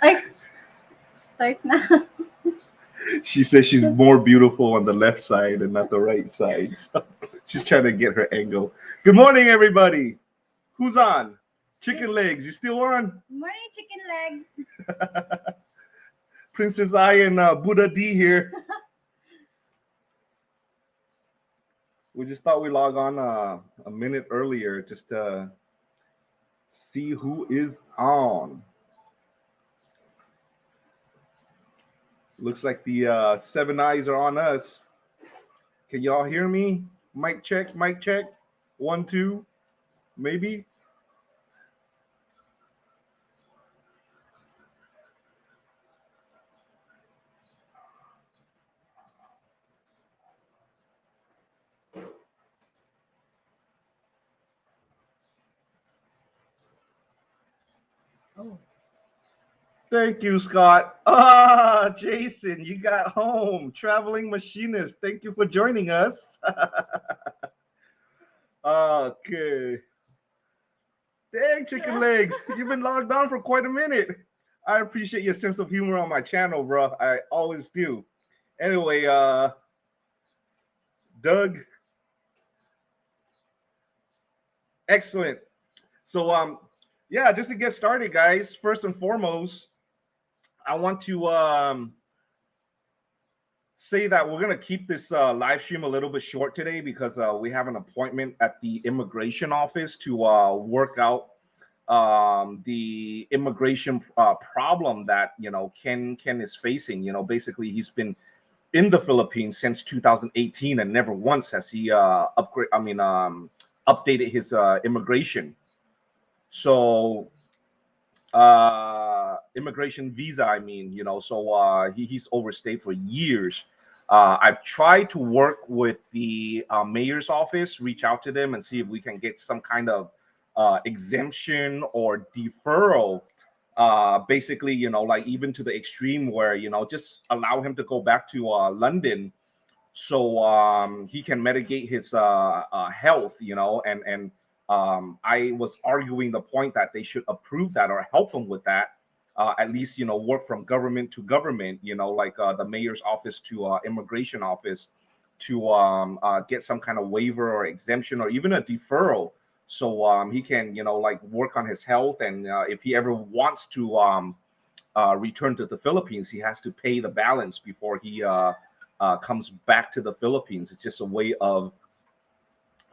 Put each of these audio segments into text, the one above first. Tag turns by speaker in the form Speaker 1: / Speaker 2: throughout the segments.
Speaker 1: Ay, start na.
Speaker 2: She says she's more beautiful on the left side and not the right side. So she's trying to get her angle. Good morning, everybody. Who's on? Chicken legs, you still on?
Speaker 1: Morning, chicken legs.
Speaker 2: Princess I and Buddha D here. We just thought we'd log on a minute earlier just to see who is on. Looks like the seven eyes are on us. Can y'all hear me? Mic check, mic check. 1, 2, maybe.
Speaker 1: Oh.
Speaker 2: Thank you, Scott. Ah, Jason, you got home. Traveling machinist. Thank you for joining us. Okay. Dang, chicken legs. You've been logged on for quite a minute. I appreciate your sense of humor on my channel, bro. I always do. Anyway, Doug. Excellent. So, yeah, just to get started, guys, first and foremost, I want to say that we're going to keep this live stream a little bit short today because we have an appointment at the immigration office to work out the immigration problem that, Ken is facing. Basically, he's been in the Philippines since 2018 and never once has he updated his immigration. So immigration visa, so he's overstayed for years. I've tried to work with the mayor's office, reach out to them and see if we can get some kind of exemption or deferral, basically, like even to the extreme where, just allow him to go back to London so he can mitigate his health, and I was arguing the point that they should approve that or help him with that. At least, work from government to government, like the mayor's office to immigration office to get some kind of waiver or exemption or even a deferral. So he can, like work on his health. And if he ever wants to return to the Philippines, he has to pay the balance before he comes back to the Philippines. It's just a way of,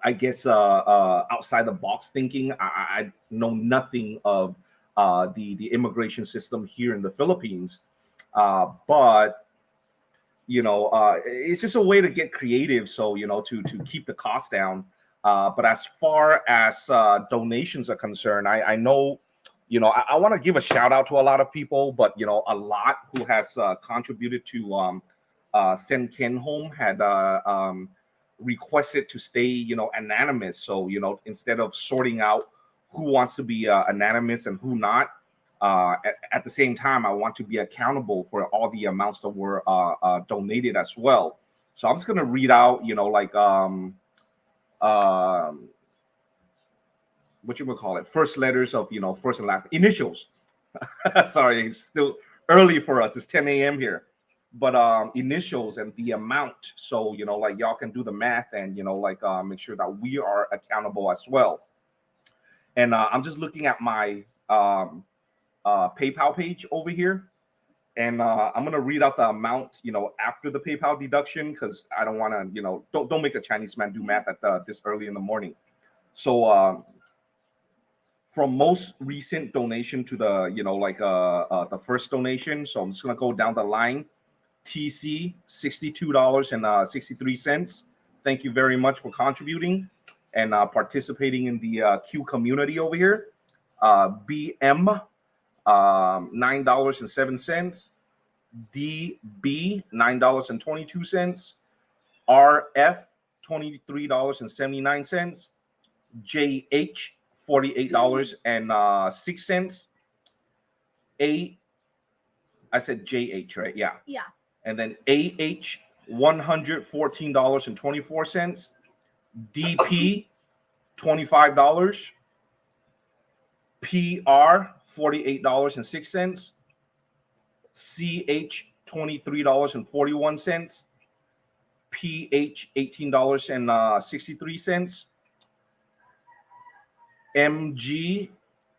Speaker 2: I guess, outside the box thinking. I know nothing of the immigration system here in the Philippines, but it's just a way to get creative. So to keep the cost down. But as far as donations are concerned, I know I want to give a shout out to a lot of people, but a lot who has contributed to send Ken home had requested to stay anonymous. So instead of sorting out who wants to be anonymous and who not, at the same time, I want to be accountable for all the amounts that were donated as well. So I'm just going to read out what you would call it, first letters of first and last initials. Sorry, it's still early for us. It's 10 a.m. here, but initials and the amount. So like y'all can do the math and make sure that we are accountable as well. And I'm just looking at my PayPal page over here, and I'm gonna read out the amount after the PayPal deduction because I don't want to don't make a Chinese man do math at this early in the morning. So from most recent donation to the the first donation, so I'm just gonna go down the line. TC $62.63. Thank you very much for contributing and participating in the Q community over here. BM $9.07. DB $9.22. RF $23.79. JH $48.06. I said JH, right? Yeah.
Speaker 1: Yeah.
Speaker 2: And then AH $114.24. DP $25. PR $48.06, CH $23.41, PH $18.63, MG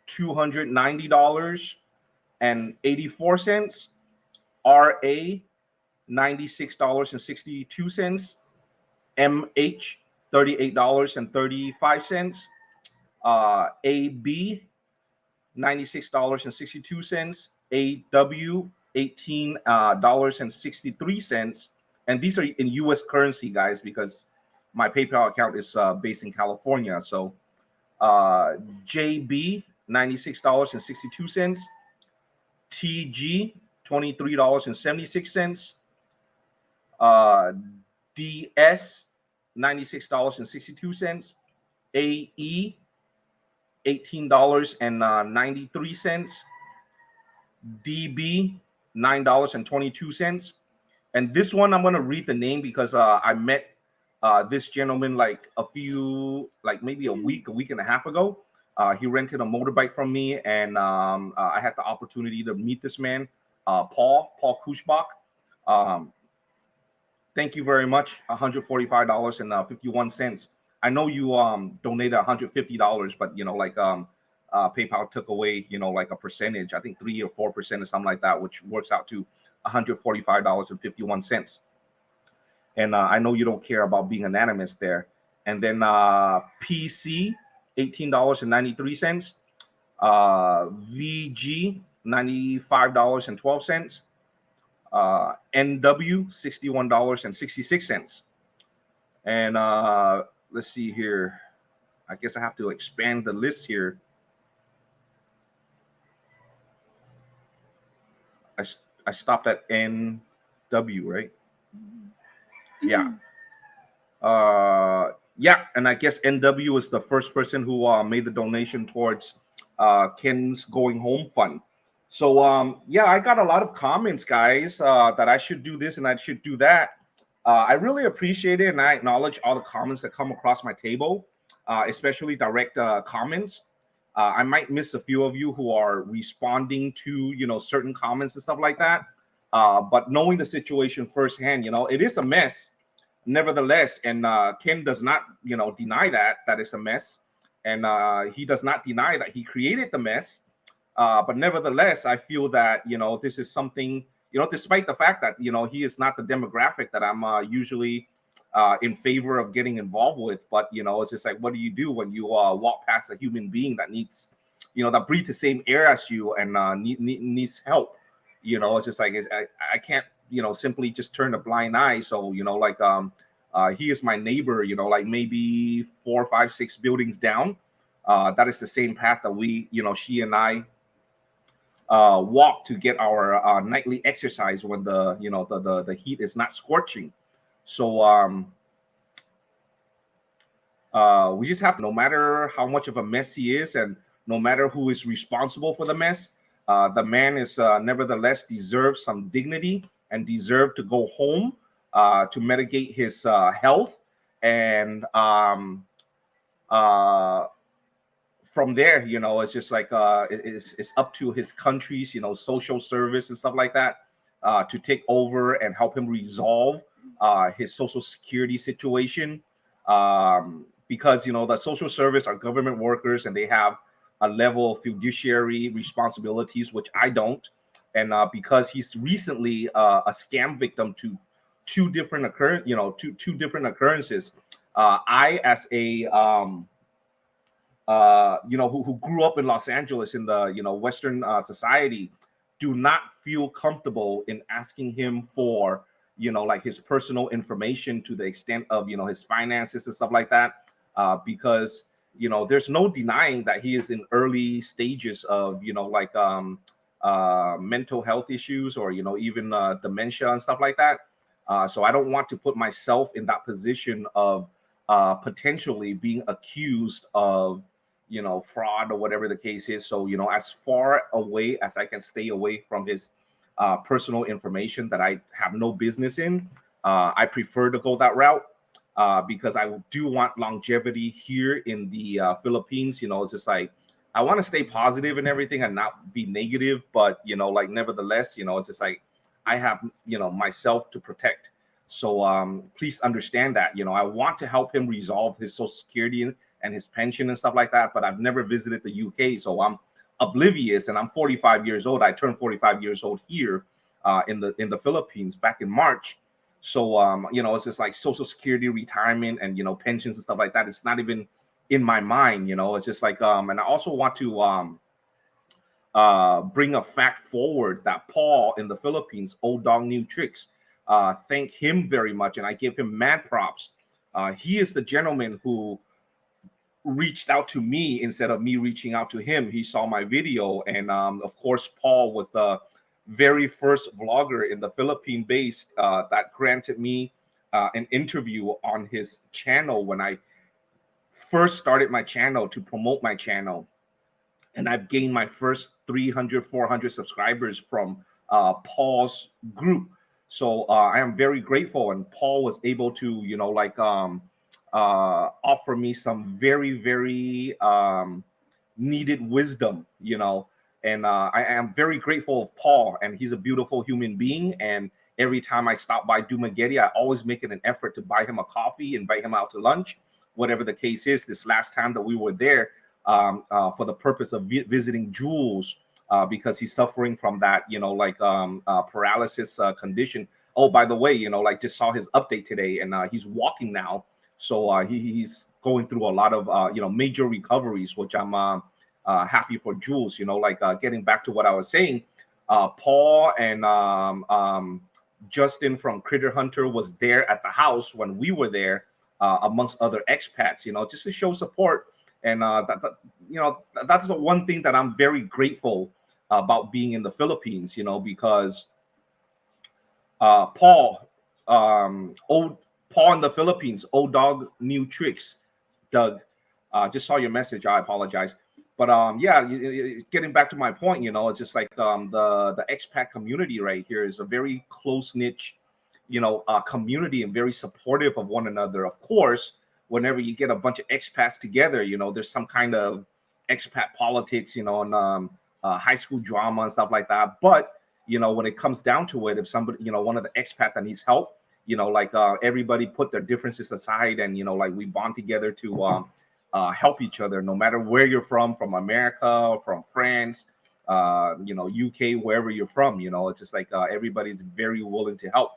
Speaker 2: $290.84, RA $96.62, MH $38.35, AB $96.62, AW $18.63, and these are in U.S. currency, guys, because my PayPal account is based in California. So JB $96.62, TG $23.76, DS $96.62, AE $18.93, DB $9.22. And this one, I'm going to read the name because I met this gentleman like maybe a week and a half ago. He rented a motorbike from me, and I had the opportunity to meet this man, Paul Kushbach. Thank you very much. $145.51. I know you donated $150, but PayPal took away like a percentage, I think 3 or 4% or something like that, which works out to $145.51. And I know you don't care about being anonymous there. And then PC $18.93, VG $95.12, NW $61.66. And let's see here. I guess I have to expand the list here. I stopped at NW, right? Yeah. Yeah, and I guess NW is the first person who made the donation towards Ken's going home fund. So yeah, I got a lot of comments, guys, that I should do this and I should do that. I really appreciate it, and I acknowledge all the comments that come across my table, especially direct comments. I might miss a few of you who are responding to certain comments and stuff like that. But knowing the situation firsthand, it is a mess. Nevertheless, and Ken does not deny that it's a mess, and he does not deny that he created the mess. But nevertheless, I feel that this is something, despite the fact that he is not the demographic that I'm usually in favor of getting involved with. But it's just like, what do you do when you walk past a human being that needs that breathes the same air as you and needs help? It's just like I can't simply just turn a blind eye. So he is my neighbor, like maybe 4, 5, 6 buildings down. That is the same path that we she and I walk to get our nightly exercise when the heat is not scorching. So we just have to, no matter how much of a mess he is, and no matter who is responsible for the mess, the man is nevertheless deserves some dignity and deserve to go home to mitigate his health, and from there, it's just like it's up to his country's social service and stuff like that to take over and help him resolve his social security situation, because the social service are government workers and they have a level of fiduciary responsibilities which I don't, and because he's recently a scam victim to two different occurrences. I, as a who grew up in Los Angeles in the Western society, do not feel comfortable in asking him for like his personal information to the extent of his finances and stuff like that, because there's no denying that he is in early stages of mental health issues, or even dementia and stuff like that. So I don't want to put myself in that position of potentially being accused of fraud or whatever the case is. So as far away as I can stay away from his personal information that I have no business in, I prefer to go that route, because I do want longevity here in the Philippines. It's just like I want to stay positive and everything and not be negative, but like nevertheless, it's just like I have myself to protect. So please understand that. I want to help him resolve his Social Security and his pension and stuff like that, but I've never visited the UK, so I'm oblivious. And I'm 45 years old. I turned 45 years old here in the Philippines back in March. So it's just like Social Security, retirement, and pensions and stuff like that. It's not even in my mind. It's just like and I also want to bring a fact forward that Paul in the Philippines, Old Dog New Tricks, thank him very much, and I give him mad props. He is the gentleman who reached out to me instead of me reaching out to him. He saw my video, and of course, Paul was the very first vlogger in the Philippine based that granted me an interview on his channel when I first started my channel to promote my channel. And I've gained my first 300, 400 subscribers from Paul's group. So I am very grateful. And Paul was able to, offer me some very, very needed wisdom, and I am very grateful of Paul. And he's a beautiful human being. And every time I stop by Dumaguete, I always make it an effort to buy him a coffee, invite him out to lunch, whatever the case is. This last time that we were there, for the purpose of visiting Jules, because he's suffering from that, paralysis condition. Oh, by the way, just saw his update today, and he's walking now. So he's going through a lot of, major recoveries, which I'm happy for Jules. Getting back to what I was saying, Paul and Justin from Critter Hunter was there at the house when we were there, amongst other expats, just to show support. And that's the one thing that I'm very grateful about being in the Philippines, because Paul, Paul in the Philippines, Old Dog New Tricks, Doug, just saw your message. I apologize. But getting back to my point, it's just like the expat community right here is a very close niche, community, and very supportive of one another. Of course, whenever you get a bunch of expats together, there's some kind of expat politics, and high school drama and stuff like that. But when it comes down to it, if somebody, one of the expat that needs help, everybody put their differences aside, and we bond together to help each other, no matter where you're from America, from France, UK, wherever you're from. It's just like everybody's very willing to help,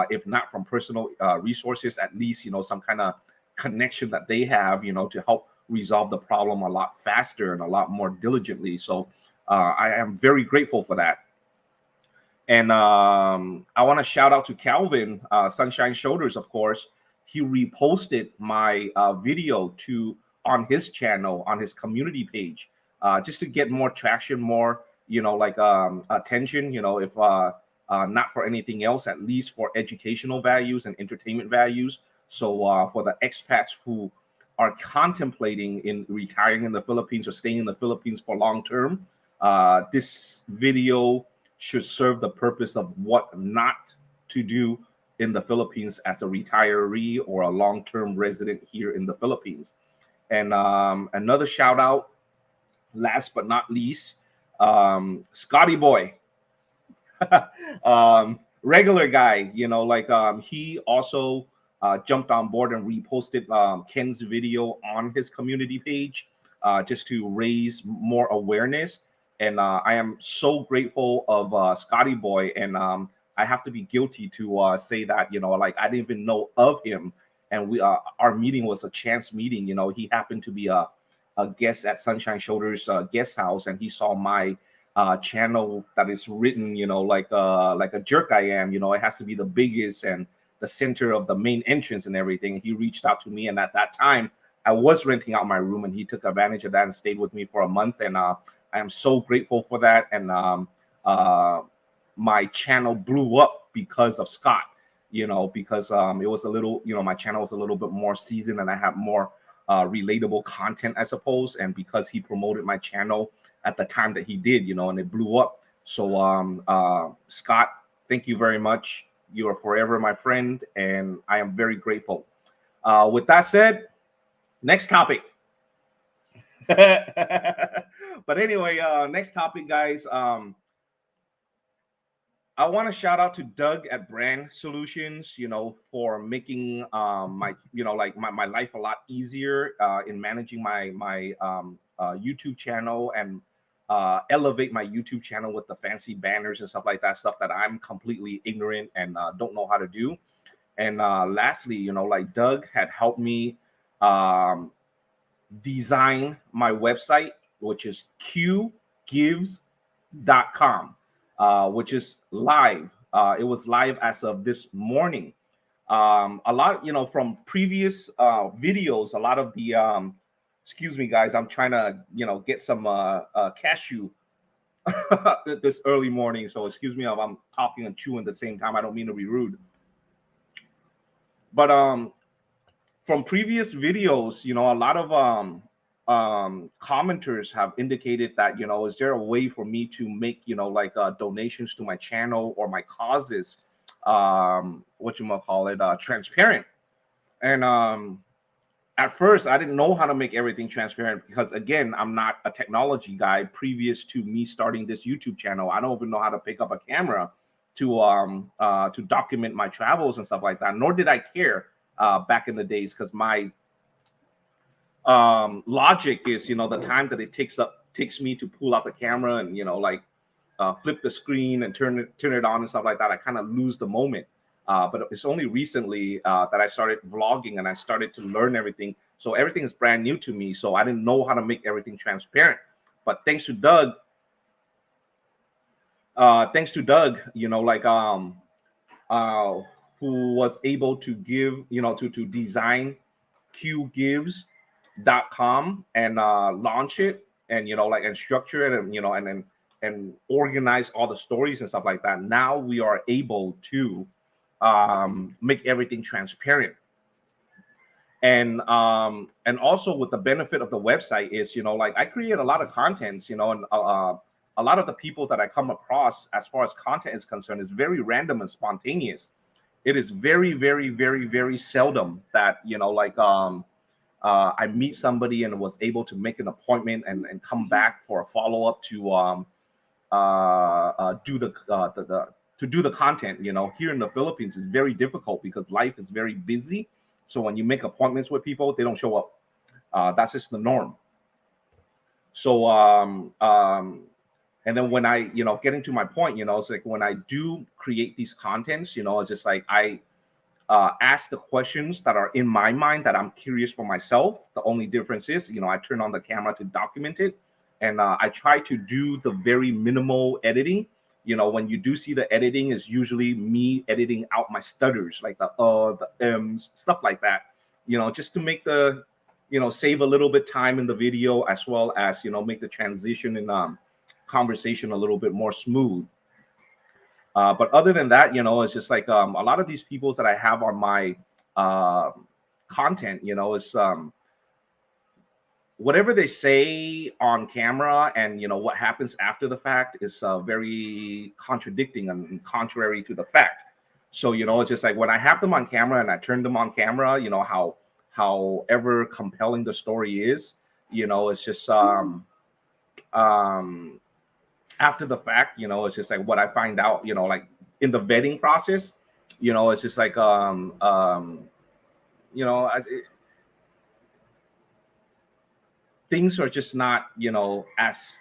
Speaker 2: if not from personal resources, at least some kind of connection that they have, to help resolve the problem a lot faster and a lot more diligently. So I am very grateful for that. And I want to shout out to Calvin, Sunshine Shoulders, of course. He reposted my video on his channel, on his community page, just to get more traction, more, attention, if not for anything else, at least for educational values and entertainment values. So for the expats who are contemplating in retiring in the Philippines or staying in the Philippines for long term, this video should serve the purpose of what not to do in the Philippines as a retiree or a long-term resident here in the Philippines. And another shout out, last but not least, Scotty Boy, regular guy, he also jumped on board and reposted Ken's video on his community page, just to raise more awareness. And I am so grateful of Scotty Boy. And I have to be guilty to say that, I didn't even know of him. And our meeting was a chance meeting. He happened to be a guest at Sunshine Shoulders guest house, and he saw my channel that is written, like a jerk I am. It has to be the biggest and the center of the main entrance and everything. He reached out to me, and at that time, I was renting out my room, and he took advantage of that and stayed with me for a month. And I am so grateful for that. And my channel blew up because of Scott. Because it was a little, my channel was a little bit more seasoned, and I have more relatable content, I suppose. And because he promoted my channel at the time that he did, and it blew up. So Scott, thank you very much. You are forever my friend, and I am very grateful. With that said, next topic. But anyway, next topic, guys. I want to shout out to Doug at Brand Solutions, for making my, like my life a lot easier in managing my YouTube channel and elevate my YouTube channel with the fancy banners and stuff like that, stuff that I'm completely ignorant and don't know how to do. And lastly, like Doug had helped me um, design my website, which is qgives.com, which is live. It was live as of this morning. A lot, from previous videos, a lot of the, excuse me, guys, I'm trying to, get some cashew this early morning. So excuse me if I'm talking and chewing at the same time. I don't mean to be rude. But from previous videos, a lot of commenters have indicated that, is there a way for me to make, like donations to my channel or my causes, what you might call it, transparent. And at first, I didn't know how to make everything transparent because, again, I'm not a technology guy. Previous to me starting this YouTube channel, I don't even know how to pick up a camera to document my travels and stuff like that. Nor did I care back in the days, because my logic is, the time that it takes me to pull out the camera and, like flip the screen and turn it on and stuff like that. I kind of lose the moment. But it's only recently that I started vlogging and I started to learn everything. So everything is brand new to me. So I didn't know how to make everything transparent. But thanks to Doug, who was able to give, to design qgives.com and launch it and, and structure it and, and organize all the stories and stuff like that. Now we are able to make everything transparent. And also with the benefit of the website is, like I create a lot of contents, and a lot of the people that I come across as far as content is concerned is very random and spontaneous. It is very, very, very, very seldom that, I meet somebody and was able to make an appointment and come back for a follow-up to do the content. Here in the Philippines is very difficult because life is very busy. So when you make appointments with people, they don't show up. That's just the norm. So and then when I, getting to my point, it's like when I do create these contents, it's just like I ask the questions that are in my mind that I'm curious for myself. The only difference is, I turn on the camera to document it, and I try to do the very minimal editing. When you do see the editing, is usually me editing out my stutters, like the M's, stuff like that. Just to make the, save a little bit time in the video, as well as, make the transition in conversation a little bit more smooth. But other than that, it's just like a lot of these people that I have on my content, is whatever they say on camera and, what happens after the fact is very contradicting and contrary to the fact. So, it's just like when I have them on camera and I turn them on camera, however compelling the story is, it's just after the fact, it's just like what I find out, like in the vetting process, it's just like things are just not, as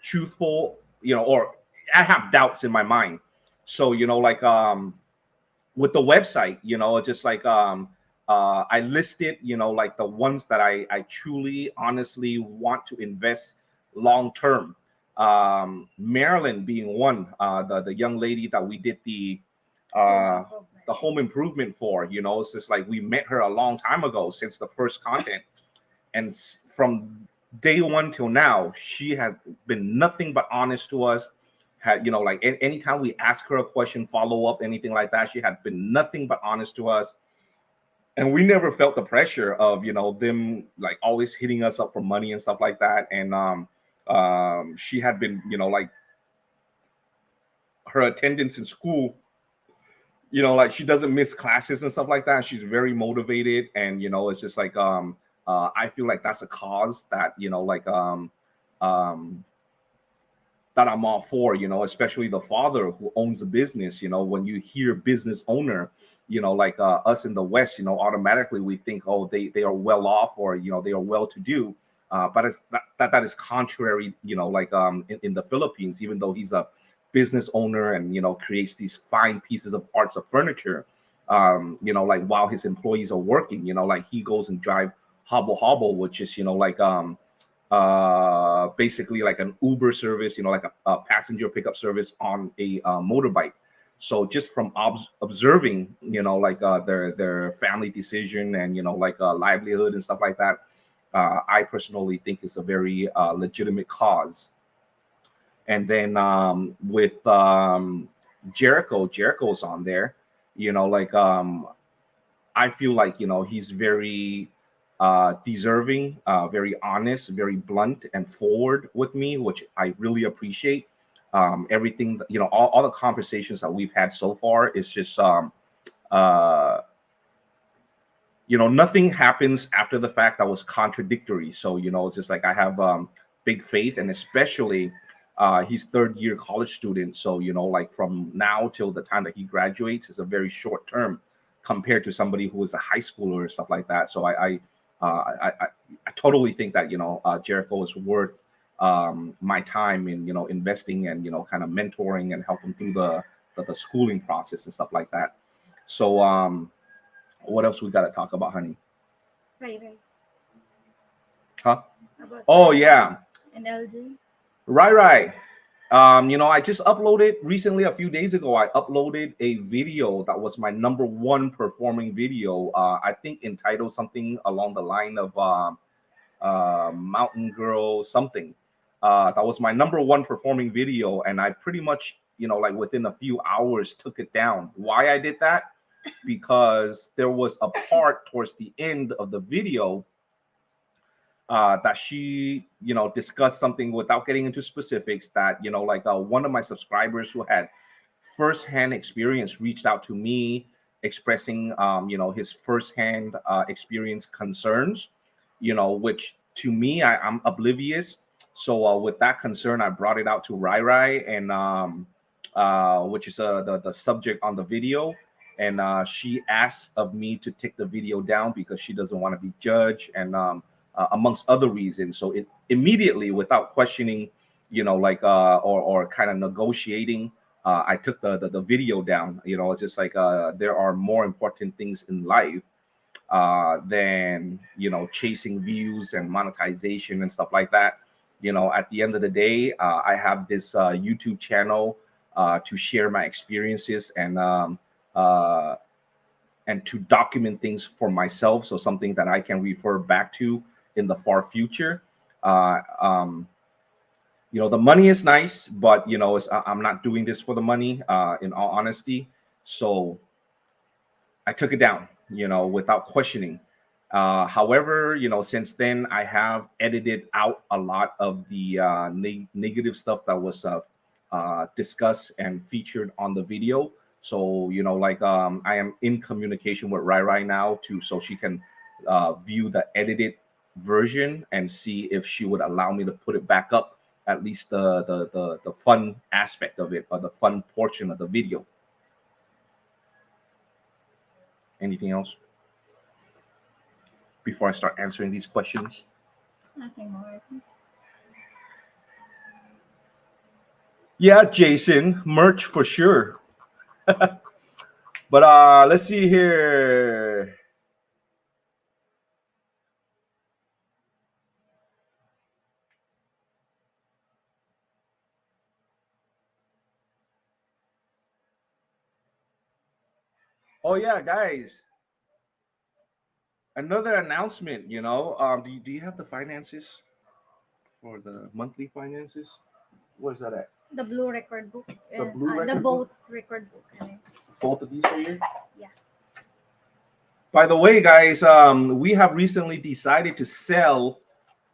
Speaker 2: truthful, or I have doubts in my mind. So, like with the website, it's just like I listed, like the ones that I truly, honestly want to invest long term. Marilyn being one, the young lady that we did the home improvement for. It's just like we met her a long time ago, since the first content, and from day one till now, she has been nothing but honest to us. Had, like anytime we ask her a question, follow up, anything like that, she had been nothing but honest to us. And we never felt the pressure of, them like always hitting us up for money and stuff like that. And she had been, like her attendance in school, like she doesn't miss classes and stuff like that. She's very motivated, and it's just like I feel like that's a cause that um, that I'm all for, especially the father who owns a business. When you hear business owner, like us in the West, automatically we think, oh, they are well off, or they are well to do. But it's that is contrary, like in the Philippines, even though he's a business owner and creates these fine pieces of arts of furniture, like while his employees are working, like he goes and drive hobble hobble, which is like basically like an Uber service, like a passenger pickup service on a motorbike. So just from observing, like their family decision and like livelihood and stuff like that, I personally think it's a very legitimate cause. And then with Jericho's on there, like I feel like he's very deserving, very honest, very blunt and forward with me, which I really appreciate. Everything all the conversations that we've had so far is just uh, nothing happens after the fact that was contradictory. So it's just like I have big faith, and especially he's third year college student. So like from now till the time that he graduates is a very short term compared to somebody who is a high schooler or stuff like that. So I totally think that Jericho is worth my time in investing and kind of mentoring and helping through the schooling process and stuff like that. So what else we got to talk about, honey?
Speaker 1: Right, right.
Speaker 2: Huh?
Speaker 1: About
Speaker 2: Oh yeah,
Speaker 1: and LG.
Speaker 2: right. I just uploaded recently, a few days ago. I uploaded a video that was my number one performing video. I think entitled something along the line of Mountain Girl something. That was my number one performing video, and I pretty much, like within a few hours, took it down. Why I did that? Because there was a part towards the end of the video that she, discussed something without getting into specifics that, like one of my subscribers who had firsthand experience reached out to me expressing, his firsthand experience concerns, which to me, I'm oblivious. So with that concern, I brought it out to Rai Rai, and which is the subject on the video. And she asked of me to take the video down because she doesn't want to be judged, and amongst other reasons. So it immediately, without questioning, like or kind of negotiating, I took the video down. It's just like there are more important things in life than chasing views and monetization and stuff like that. At the end of the day, I have this YouTube channel to share my experiences uh, and to document things for myself, so something that I can refer back to in the far future. Uh, um, the money is nice, but I'm not doing this for the money. In all honesty, so I took it down, without questioning. However, since then I have edited out a lot of the negative stuff that was discussed and featured on the video. So, like I am in communication with Rai Rai now to so she can view the edited version and see if she would allow me to put it back up, at least the fun aspect of it, or the fun portion of the video. Anything else before I start answering these questions?
Speaker 1: Nothing more.
Speaker 2: Yeah, Jason, merch for sure. But let's see here. Oh yeah, guys, another announcement. Do you have the finances for the monthly finances? Where's that at?
Speaker 1: The blue record book.
Speaker 2: The blue
Speaker 1: The
Speaker 2: record
Speaker 1: boat
Speaker 2: book?
Speaker 1: record book.
Speaker 2: Both of these are here.
Speaker 1: Yeah.
Speaker 2: By the way, guys, we have recently decided to sell,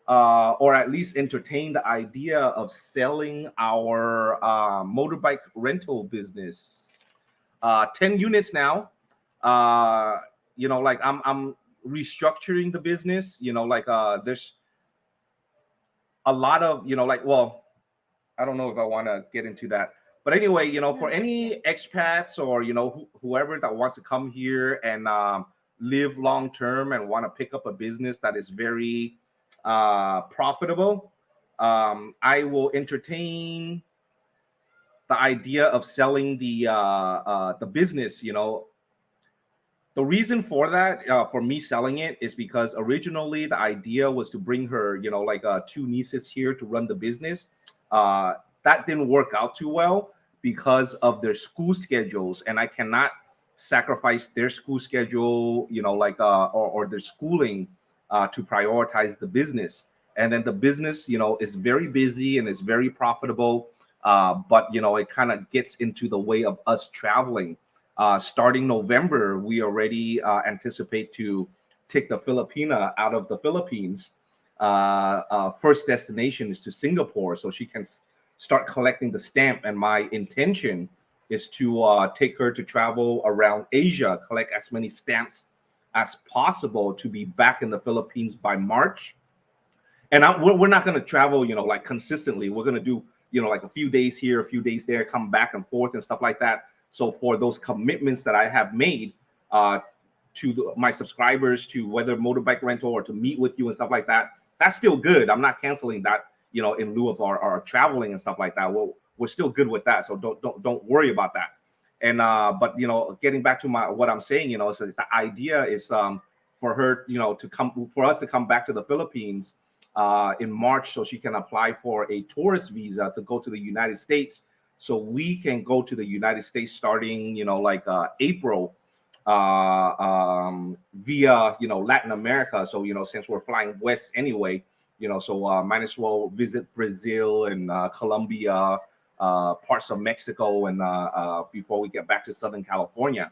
Speaker 2: or at least entertain the idea of selling our motorbike rental business. 10 units now. Uh, like I'm restructuring the business. Like there's a lot of like, well, I don't know if I want to get into that. But anyway, for any expats or whoever that wants to come here and live long term and want to pick up a business that is very profitable, I will entertain the idea of selling the business. The reason for that, for me selling it, is because originally the idea was to bring her, like two nieces here to run the business. Uh, that didn't work out too well because of their school schedules, and I cannot sacrifice their school schedule, like or their schooling to prioritize the business. And then the business, is very busy and it's very profitable, but it kind of gets into the way of us traveling. Starting November, we already anticipate to take the Filipina out of the Philippines. First destination is to Singapore, so she can start collecting the stamp. And my intention is to take her to travel around Asia, collect as many stamps as possible to be back in the Philippines by March. And we're not going to travel, like consistently. We're going to do, like a few days here, a few days there, come back and forth and stuff like that. So for those commitments that I have made to my subscribers, to whether motorbike rental or to meet with you and stuff like that, that's still good. I'm not canceling that, in lieu of our traveling and stuff like that. We're still good with that. So don't worry about that. And but getting back to what I'm saying, so the idea is for her, for us to come back to the Philippines in March, so she can apply for a tourist visa to go to the United States, so we can go to the United States starting, like April, via Latin America. So since we're flying west anyway, so might as well visit Brazil and Colombia, parts of Mexico, and before we get back to Southern California.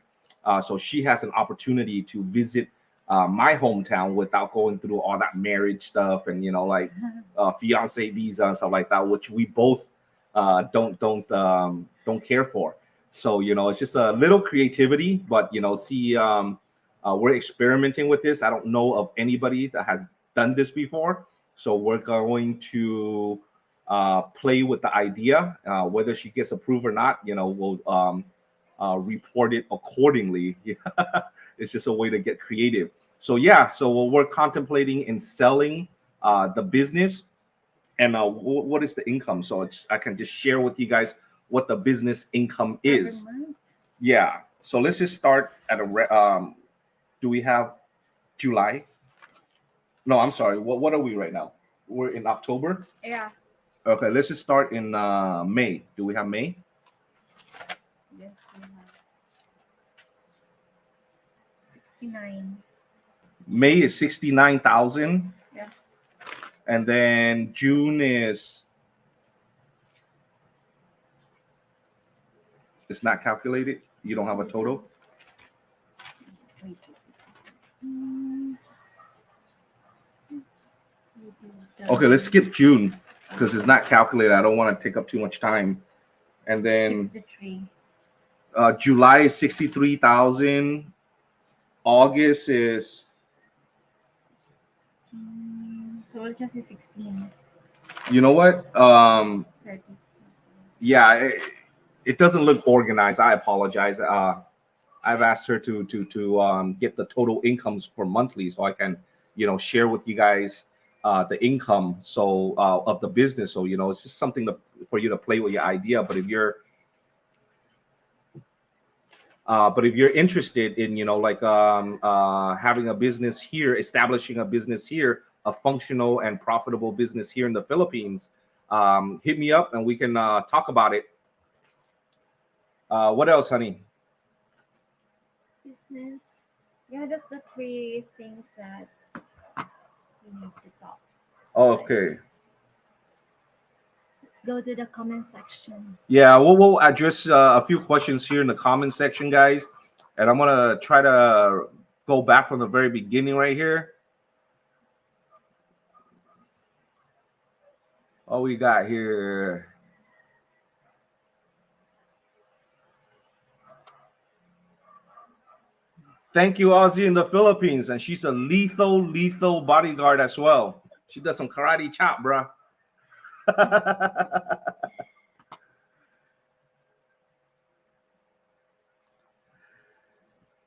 Speaker 2: So she has an opportunity to visit my hometown without going through all that marriage stuff and like fiance visa and stuff like that, which we both don't care for. So it's just a little creativity, but see, we're experimenting with this. I don't know of anybody that has done this before, so we're going to play with the idea. Whether she gets approved or not, we'll report it accordingly. It's just a way to get creative. So yeah, so we're contemplating in selling the business. And what is the income? So I can just share with you guys what the business income is. Yeah. So let's just start at do we have July? No, I'm sorry. What are we right now? We're in October?
Speaker 1: Yeah.
Speaker 2: Okay, let's just start in May. Do we have May?
Speaker 1: Yes, we have 69.
Speaker 2: May is 69,000.
Speaker 1: Yeah.
Speaker 2: And then June is, it's not calculated. You don't have a total. Okay, let's skip June because it's not calculated. I don't want to take up too much time. And then
Speaker 1: 63.
Speaker 2: July is 63,000. August is,
Speaker 1: so we'll just say 16.
Speaker 2: you know what?
Speaker 1: 30.
Speaker 2: Yeah, it doesn't look organized. I apologize. I've asked her to get the total incomes for monthly, so I can share with you guys the income of the business. So it's just something for you to play with your idea. But if you're interested in like having a business here, establishing a business here, a functional and profitable business here in the Philippines, hit me up and we can talk about it. What else, honey?
Speaker 1: Business. Yeah, that's the 3 things that we need to talk.
Speaker 2: Okay.
Speaker 1: Let's go to the comment section.
Speaker 2: Yeah, we'll address a few questions here in the comment section, guys. And I'm gonna try to go back from the very beginning right here. What we got here? Thank you, Ozzy in the Philippines, and she's a lethal bodyguard as well. She does some karate chop, bruh.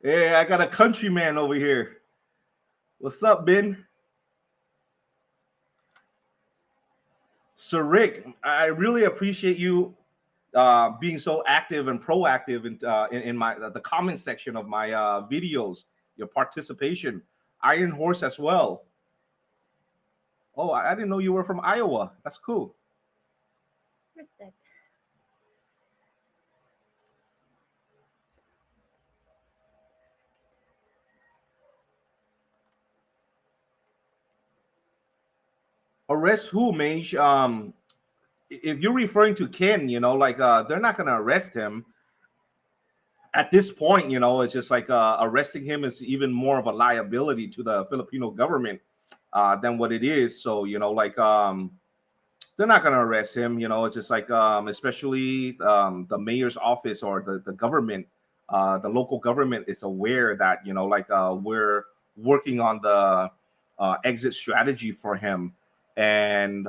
Speaker 2: Hey, I got a countryman over here. What's up, Ben? Sir Rick, I really appreciate you being so active and proactive in my the comment section of my videos. Your participation, Iron Horse as well. Oh, I didn't know you were from Iowa. That's cool.
Speaker 1: Where's that?
Speaker 2: Arrest who, Mage? If you're referring to Ken, like they're not gonna arrest him at this point. It's just like arresting him is even more of a liability to the Filipino government than what it is. So like they're not gonna arrest him. It's just like especially the mayor's office or the government, the local government is aware that like we're working on the exit strategy for him, and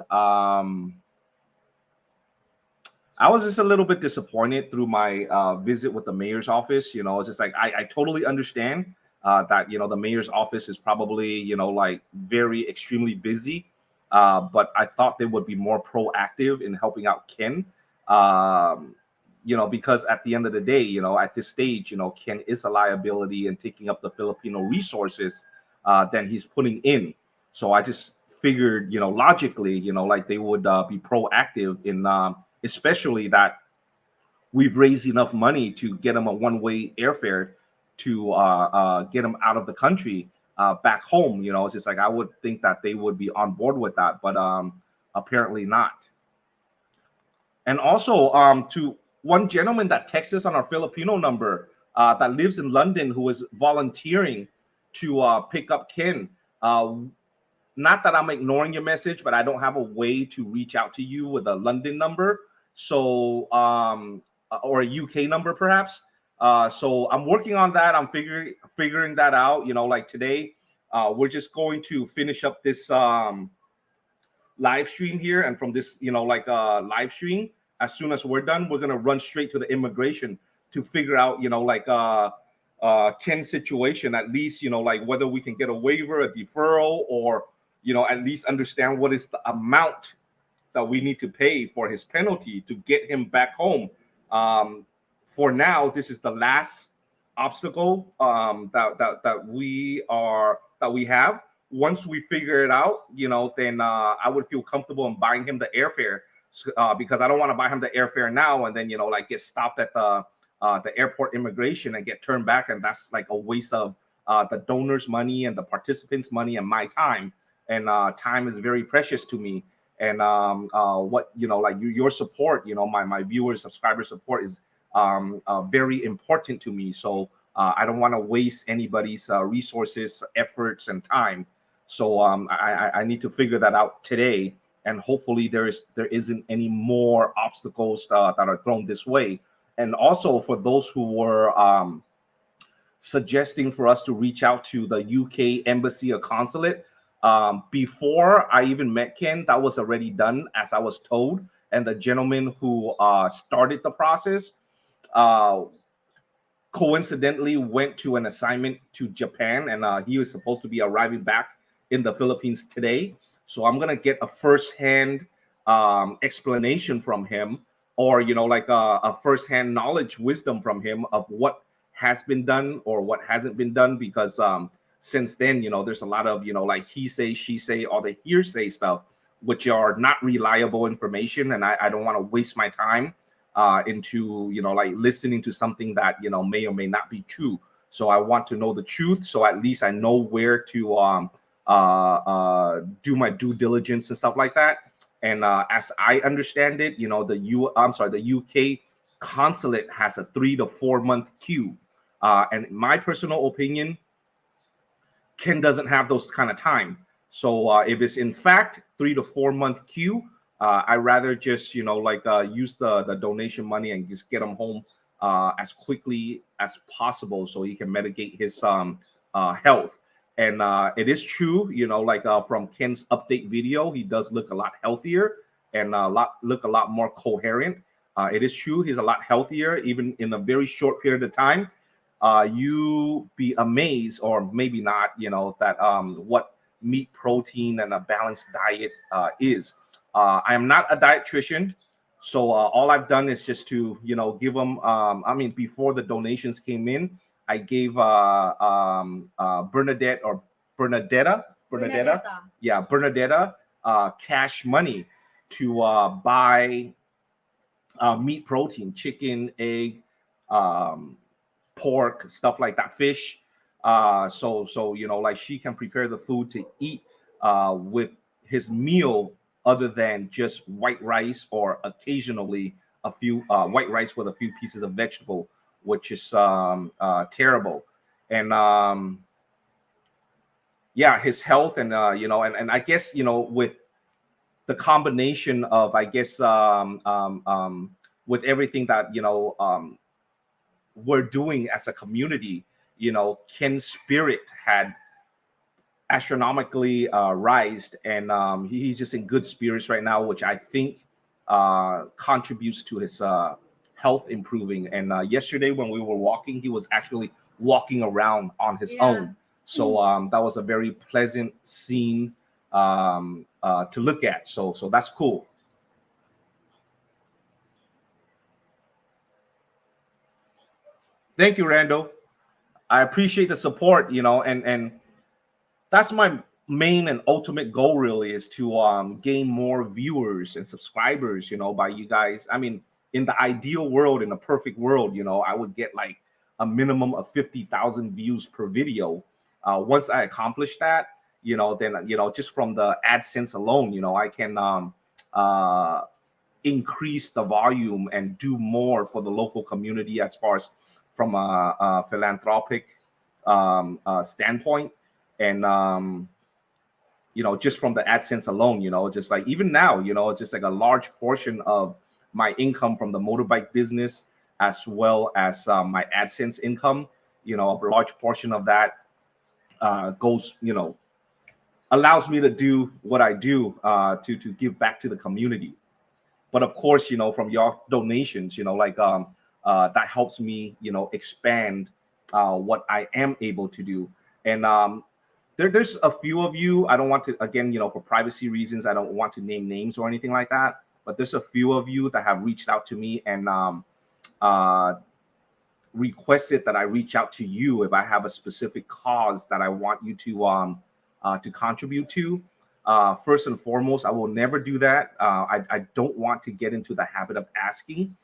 Speaker 2: I was just a little bit disappointed through my visit with the mayor's office. It's just like I totally understand that the mayor's office is probably like very extremely busy, but I thought they would be more proactive in helping out Ken. Because at the end of the day, at this stage, Ken is a liability and taking up the Filipino resources than he's putting in. So I just figured, logically, like they would be proactive in. Especially that we've raised enough money to get them a one-way airfare to get them out of the country back home. It's just like I would think that they would be on board with that, but apparently not. And also to one gentleman that texts us on our Filipino number that lives in London who is volunteering to pick up Ken. Not that I'm ignoring your message, but I don't have a way to reach out to you with a London number. So, or a UK number perhaps. So I'm working on that. I'm figuring that out. Like today, we're just going to finish up this live stream here, and from this, live stream, as soon as we're done, we're gonna run straight to the immigration to figure out, Ken's situation, at least, like whether we can get a waiver, a deferral, or at least understand what is the amount that we need to pay for his penalty to get him back home. For now, this is the last obstacle that we have. Once we figure it out, then I would feel comfortable in buying him the airfare because I don't want to buy him the airfare now and then like get stopped at the airport immigration and get turned back, and that's like a waste of the donors' money and the participants' money and my time. And time is very precious to me. And what like your support, my viewers, subscriber support is very important to me. So I don't want to waste anybody's resources, efforts, and time. So I need to figure that out today, and hopefully there isn't any more obstacles that are thrown this way. And also for those who were suggesting for us to reach out to the UK embassy or consulate. Before I even met Ken, that was already done, as I was told. And the gentleman who started the process coincidentally went to an assignment to Japan, and he was supposed to be arriving back in the Philippines today. So I'm gonna get a firsthand explanation from him, or like a firsthand knowledge, wisdom from him of what has been done or what hasn't been done, because since then, there's a lot of, like he say, she say, all the hearsay stuff, which are not reliable information. And I don't want to waste my time into, like listening to something that, may or may not be true. So I want to know the truth. So at least I know where to do my due diligence and stuff like that. And as I understand it, the UK consulate has a 3 to 4 month queue. And in my personal opinion, Ken doesn't have those kind of time. So if it's in fact 3 to 4 month queue, I rather just use the donation money and just get them home as quickly as possible so he can mitigate his health. And it is true, like from Ken's update video, he does look a lot healthier and look a lot more coherent. It is true he's a lot healthier, even in a very short period of time. You be amazed, or maybe not, that what meat, protein, and a balanced diet is. I am not a dietitian, so all I've done is just to, give them. I mean, before the donations came in, I gave Bernadette or Bernadetta,
Speaker 1: Bernadetta.
Speaker 2: yeah, Bernadetta, cash money to buy meat, protein, chicken, egg, um, pork, stuff like that, fish. So like she can prepare the food to eat with his meal, other than just white rice or occasionally a few white rice with a few pieces of vegetable, which is terrible. And yeah, his health, and and I guess with the combination of, I guess, with everything that we're doing as a community, Ken's spirit had astronomically rised, and he's just in good spirits right now, which I think contributes to his health improving. And yesterday when we were walking, he was actually walking around on his
Speaker 1: Yeah.
Speaker 2: own. So that was a very pleasant scene to look at. So that's cool. Thank you, Randall. I appreciate the support, and that's my main and ultimate goal really, is to gain more viewers and subscribers, by you guys. I mean, in the ideal world, in a perfect world, I would get like a minimum of 50,000 views per video. Once I accomplish that, then just from the AdSense alone, I can uh increase the volume and do more for the local community, as far as from a philanthropic standpoint. And just from the AdSense alone, just like even now, it's just like a large portion of my income from the motorbike business, as well as my AdSense income. A large portion of that goes, allows me to do what I do, to give back to the community. But of course, from your donations, like that helps me, expand what I am able to do. And there's a few of you. I don't want to, again, for privacy reasons, I don't want to name names or anything like that. But there's a few of you that have reached out to me and uh, requested that I reach out to you if I have a specific cause that I want you to contribute to. First and foremost, I will never do that. I don't want to get into the habit of asking,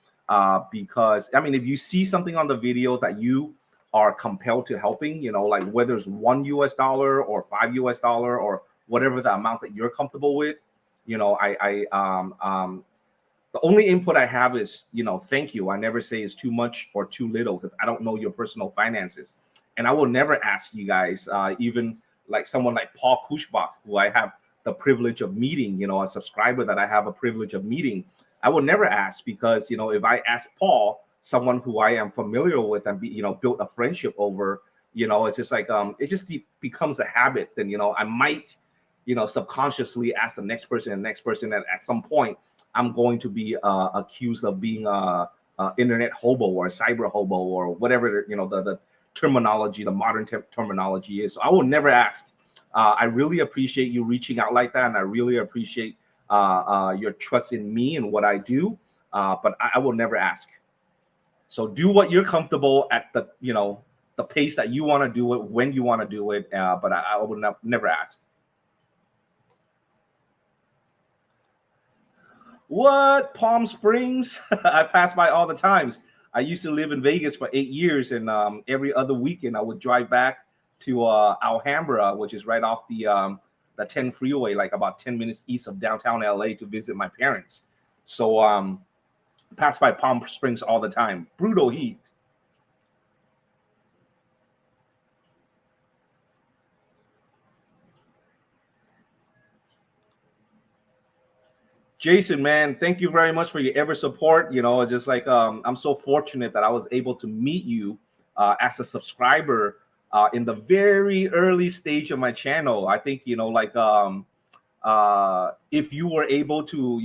Speaker 2: because I mean, if you see something on the video that you are compelled to helping, like whether it's $1 or $5 or whatever the amount that you're comfortable with, the only input I have is, thank you. I never say it's too much or too little, because I don't know your personal finances. And I will never ask you guys, even like someone like Paul Kushbach, who I have the privilege of meeting, a subscriber that I have a privilege of meeting. I will never ask, because, if I ask Paul, someone who I am familiar with and, built a friendship over, it's just like, it just becomes a habit. Then, I might, subconsciously ask the next person and next person, and at some point, I'm going to be accused of being a internet hobo or a cyber hobo or whatever the terminology, the modern terminology is. So I will never ask. I really appreciate you reaching out like that, and I really appreciate your trust in me and what I do. But I will never ask. So do what you're comfortable at, the pace that you want to do it, when you want to do it. But I will never ask. What? Palm Springs? I pass by all the times. I used to live in Vegas for 8 years, and every other weekend I would drive back to Alhambra, which is right off the 10 freeway, like about 10 minutes east of downtown LA, to visit my parents. So pass by Palm Springs all the time. Brutal heat. Jason, man, thank you very much for your ever support. It's just like I'm so fortunate that I was able to meet you as a subscriber in the very early stage of my channel. I think if you were able to,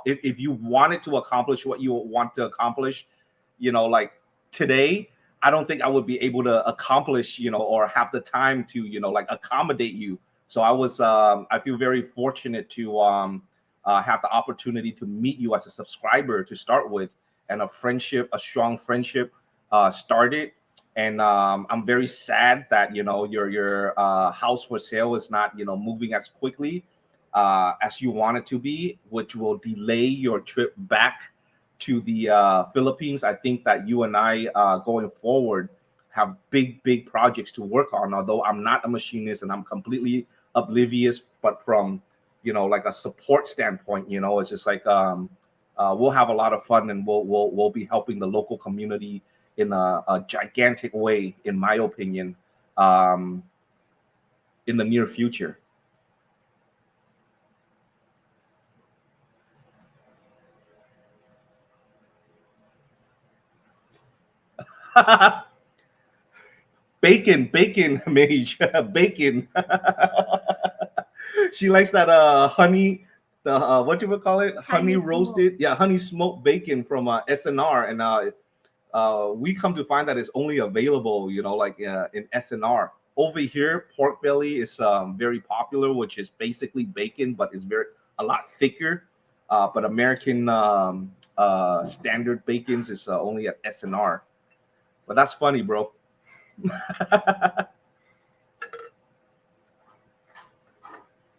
Speaker 2: if you wanted to accomplish what you want to accomplish, like today, I don't think I would be able to accomplish, or have the time to, like accommodate you. So I feel very fortunate to have the opportunity to meet you as a subscriber to start with, and a strong friendship started. And I'm very sad that your house for sale is not moving as quickly as you want it to be, which will delay your trip back to the Philippines. I think that you and I, going forward, have big projects to work on. Although I'm not a machinist and I'm completely oblivious, but from like a support standpoint, it's just like we'll have a lot of fun, and we'll be helping the local community in a gigantic way, in my opinion, um, in the near future. Bacon, mage, bacon. She likes that honey, the what you would call it, honey
Speaker 1: Honey smoke.
Speaker 2: roasted, yeah, honey smoked bacon from SNR, and we come to find that it's only available, like in SNR. Over here, pork belly is very popular, which is basically bacon, but it's a lot thicker. But American standard bacons is only at SNR. But that's funny, bro.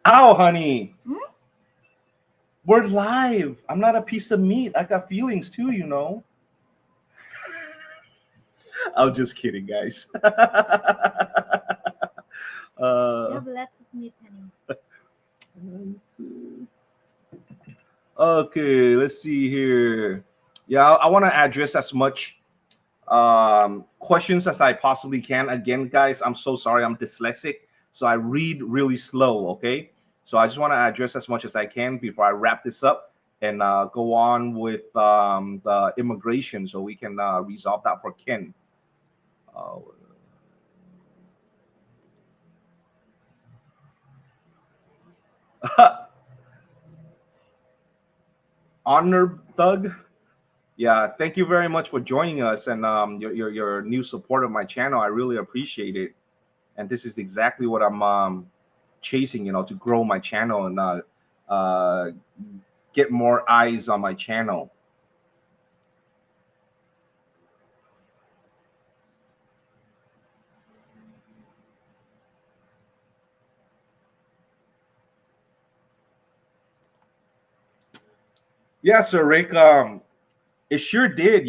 Speaker 2: Ow, honey.
Speaker 1: Hmm?
Speaker 2: We're live. I'm not a piece of meat. I got feelings too. I was just kidding, guys.
Speaker 1: You
Speaker 2: uh,
Speaker 1: have lots of meat, honey.
Speaker 2: okay, let's see here. Yeah, I want to address as much questions as I possibly can. Again, guys, I'm so sorry. I'm dyslexic, so I read really slow. Okay, so I just want to address as much as I can before I wrap this up and go on with the immigration, so we can resolve that for Ken. Uh, Honor Thug. Yeah, thank you very much for joining us, and your new support of my channel. I really appreciate it. And this is exactly what I'm chasing, to grow my channel and uh, get more eyes on my channel. Yeah, Sir Rick. It sure did.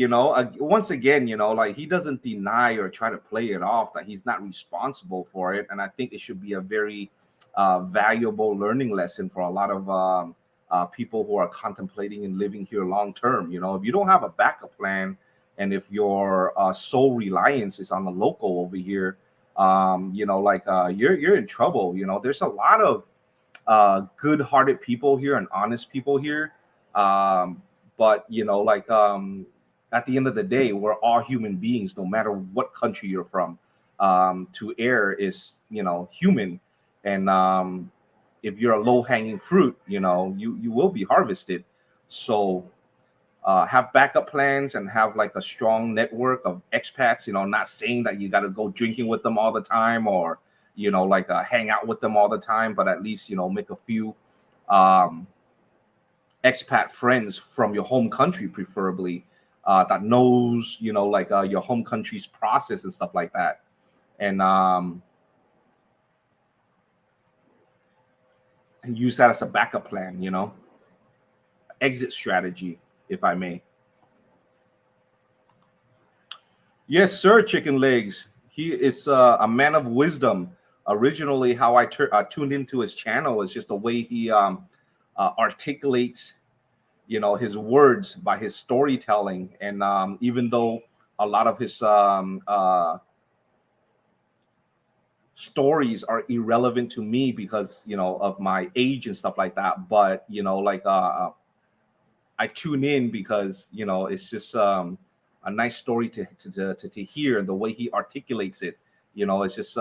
Speaker 2: Once again, like he doesn't deny or try to play it off that he's not responsible for it, and I think it should be a very valuable learning lesson for a lot of people who are contemplating and living here long term. If you don't have a backup plan, and if your sole reliance is on the local over here, like you're in trouble. There's a lot of good-hearted people here and honest people here. But like at the end of the day, we're all human beings, no matter what country you're from. To err is human, and if you're a low-hanging fruit, you will be harvested. So have backup plans and have like a strong network of expats. Not saying that you got to go drinking with them all the time, or like hang out with them all the time, but at least make a few um, expat friends from your home country, preferably, that knows like your home country's process and stuff like that. And use that as a backup plan, exit strategy, if I may. Yes, sir, Chicken Legs. He is a man of wisdom. Originally, how I tuned into his channel is just the way he articulates, his words by his storytelling. And even though a lot of his stories are irrelevant to me because of my age and stuff like that. But I tune in because it's just a nice story to hear, and the way he articulates it, it's just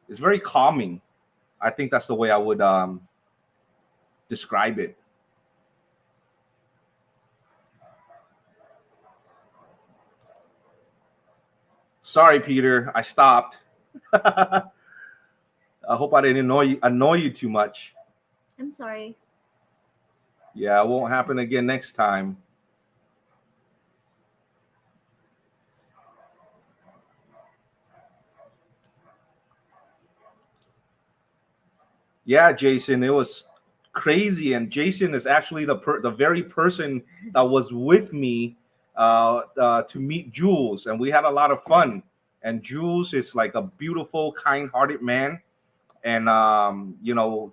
Speaker 2: it's very calming. I think that's the way I would describe it. Sorry, Peter, I stopped. I hope I didn't annoy you too much.
Speaker 1: I'm sorry.
Speaker 2: Yeah, it won't happen again next time. Yeah, Jason, it was crazy, and Jason is actually the very person that was with me to meet Jules, and we had a lot of fun. And Jules is like a beautiful, kind-hearted man, and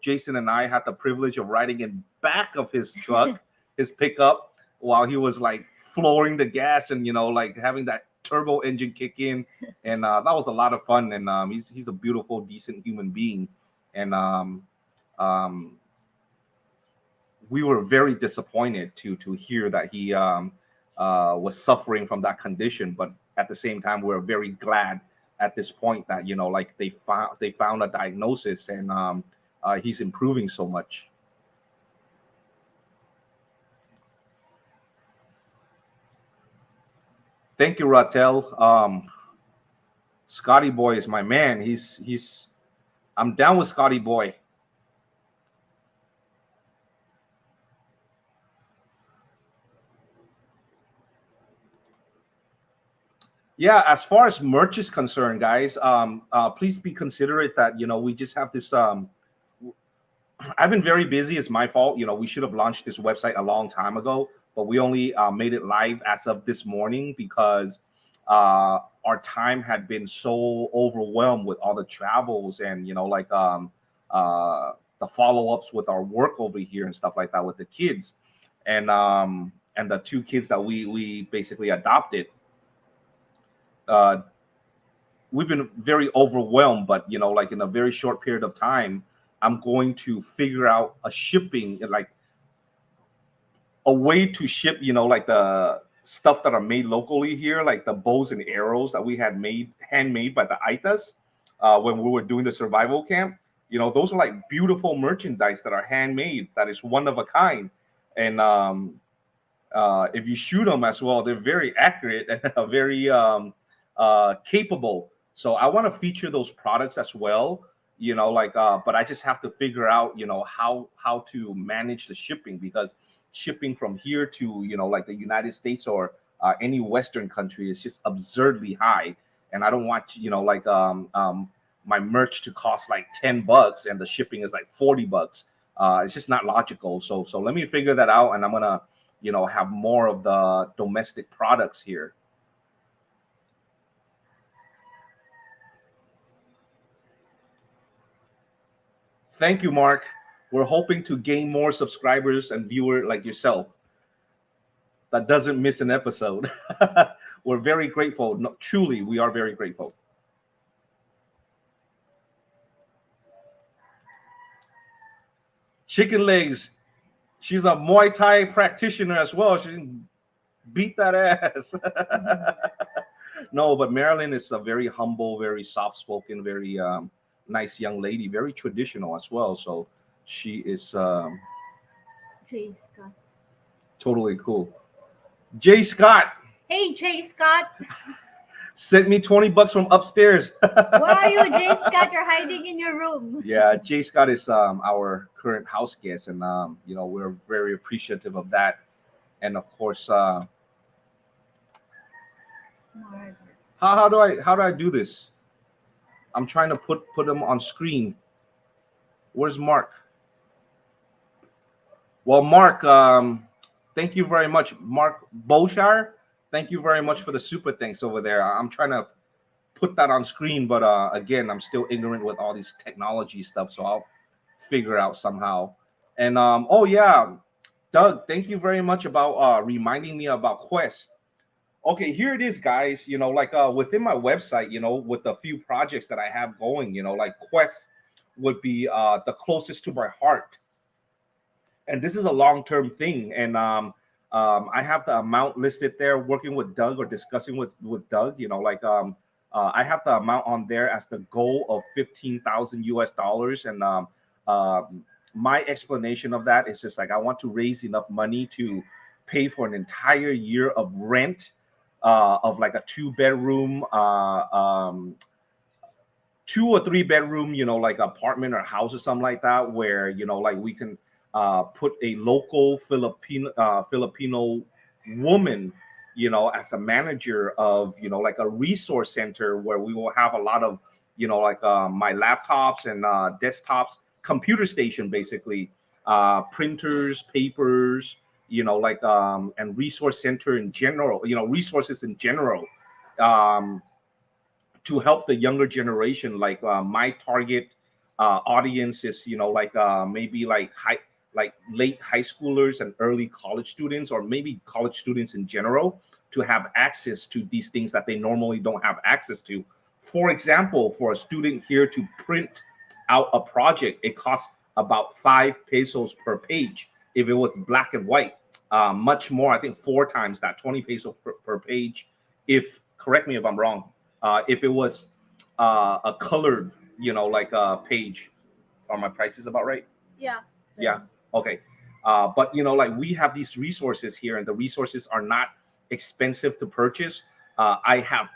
Speaker 2: Jason and I had the privilege of riding in back of his truck, his pickup, while he was like flooring the gas and like having that turbo engine kick in, and that was a lot of fun. And he's a beautiful, decent human being, and um, we were very disappointed to hear that he was suffering from that condition. But at the same time, we're very glad at this point that like they found a diagnosis, and he's improving so much. Thank you, Rattel. Scotty Boy is my man. He's I'm down with Scotty Boy. Yeah, as far as merch is concerned, guys, please be considerate that we just have this. I've been very busy. It's my fault. We should have launched this website a long time ago, but we only made it live as of this morning because our time had been so overwhelmed with all the travels and the follow-ups with our work over here and stuff like that with the kids, and the two kids that we basically adopted. Uh, we've been very overwhelmed, but like in a very short period of time, I'm going to figure out a shipping, like a way to ship, like the stuff that are made locally here, like the bows and arrows that we had made, handmade by the Aitas when we were doing the survival camp. Those are like beautiful merchandise that are handmade, that is one of a kind. And if you shoot them as well, they're very accurate and very capable. So I want to feature those products as well. But I just have to figure out, how to manage the shipping, because shipping from here to like the United States or any Western country is just absurdly high, and I don't want my merch to cost like $10 and the shipping is like $40. It's just not logical. So let me figure that out, and I'm gonna have more of the domestic products here. Thank you, Mark. We're hoping to gain more subscribers and viewer like yourself that doesn't miss an episode. We're very grateful. No, truly, we are very grateful. Chicken legs. She's a Muay Thai practitioner as well. She can beat that ass. No, but Marilyn is a very humble, very soft-spoken, very nice young lady, very traditional as well. So she is
Speaker 1: Jay Scott.
Speaker 2: totally cool. Jay Scott
Speaker 1: Hey, Jay Scott.
Speaker 2: sent me $20 from upstairs.
Speaker 1: Where are you, Jay Scott? You're hiding in your room.
Speaker 2: Yeah, Jay Scott is our current house guest, and we're very appreciative of that. And of course,
Speaker 1: Margaret.
Speaker 2: how do I do this? I'm trying to put them on screen. Where's Mark? Well, Mark, thank you very much, Mark Boshar. Thank you very much for the super thanks over there. I'm trying to put that on screen, but again, I'm still ignorant with all these technology stuff, so I'll figure out somehow. And oh yeah, Doug, thank you very much about reminding me about Quest. Okay, here it is, guys. Like within my website, with the few projects that I have going, like Quest would be the closest to my heart, and this is a long-term thing. And I have the amount listed there, working with Doug or discussing with Doug. Like I have the amount on there as the goal of 15,000 US dollars, and um, my explanation of that is just like I want to raise enough money to pay for an entire year of rent of like a two-bedroom 2 or 3 bedroom, like apartment or house or something like that, where like we can put a local Filipino woman, as a manager of like a resource center where we will have a lot of like my laptops and desktops, computer station basically, printers, papers, like and resource center in general, resources in general. Um, to help the younger generation. Like my target audience is like maybe like late high schoolers and early college students, or maybe college students in general, to have access to these things that they normally don't have access to. For example, for a student here to print out a project, it costs about 5 pesos per page if it was black and white. Much more, I think 4 times that, 20 pesos per page. If, correct me if I'm wrong, if it was a colored, like a page. Are my prices about right?
Speaker 3: Yeah.
Speaker 2: Yeah. Okay. But like we have these resources here, and the resources are not expensive to purchase. I have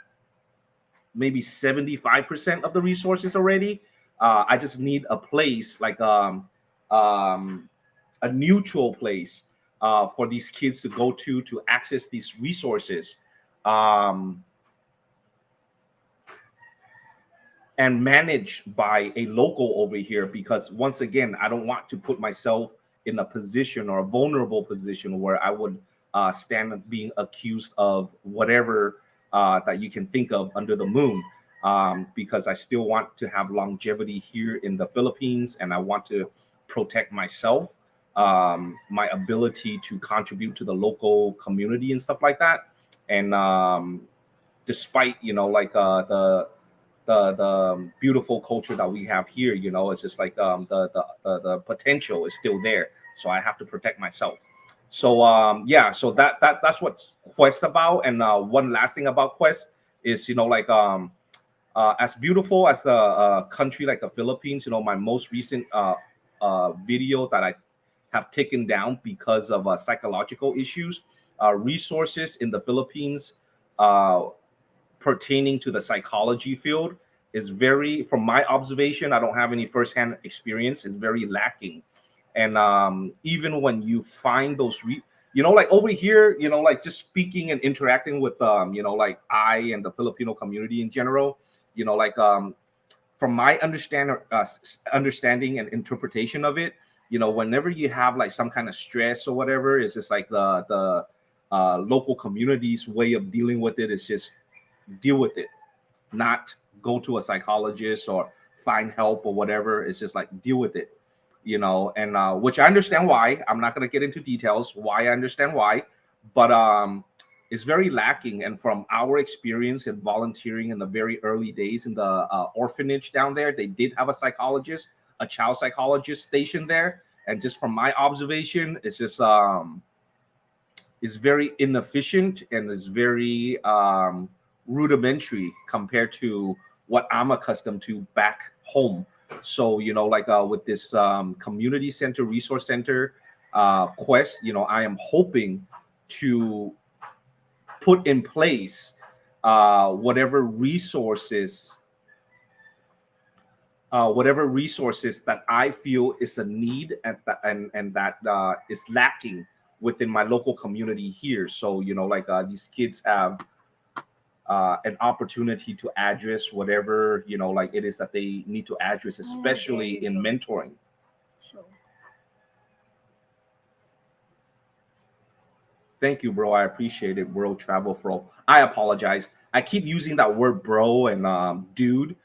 Speaker 2: maybe 75% of the resources already. I just need a place, like um, a neutral place for these kids to go to access these resources. Um, and managed by a local over here, because once again, I don't want to put myself in a position or a vulnerable position where I would stand being accused of whatever that you can think of under the moon, because I still want to have longevity here in the Philippines, and I want to protect myself, my ability to contribute to the local community and stuff like that. And despite like the beautiful culture that we have here, it's just like the potential is still there, so I have to protect myself. So yeah, so that's what Quest about. And one last thing about Quest is, like as beautiful as the country like the Philippines, my most recent video that I have taken down because of psychological issues, resources in the Philippines uh, pertaining to the psychology field is very, from my observation, I don't have any firsthand experience, is very lacking. And even when you find those like over here, like just speaking and interacting with like I and the Filipino community in general, like from my understanding and interpretation of it, whenever you have like some kind of stress or whatever, it's just like the local community's way of dealing with it is just deal with it, not go to a psychologist or find help or whatever. It's just like deal with it, and which I understand why. I'm not going to get into details why I understand why, but it's very lacking. And from our experience in volunteering in the very early days in the orphanage down there, they did have a psychologist, a child psychologist stationed there. And just from my observation, it's just is very inefficient, and is very rudimentary compared to what I'm accustomed to back home. So, like with this community center, resource center Quest, I am hoping to put in place whatever resources that I feel is a need, and that is lacking within my local community here. So, like these kids have an opportunity to address whatever, like it is that they need to address, especially in mentoring.
Speaker 1: Sure.
Speaker 2: Thank you, bro. I appreciate it, bro. Travel Fro. I apologize. I keep using that word bro and dude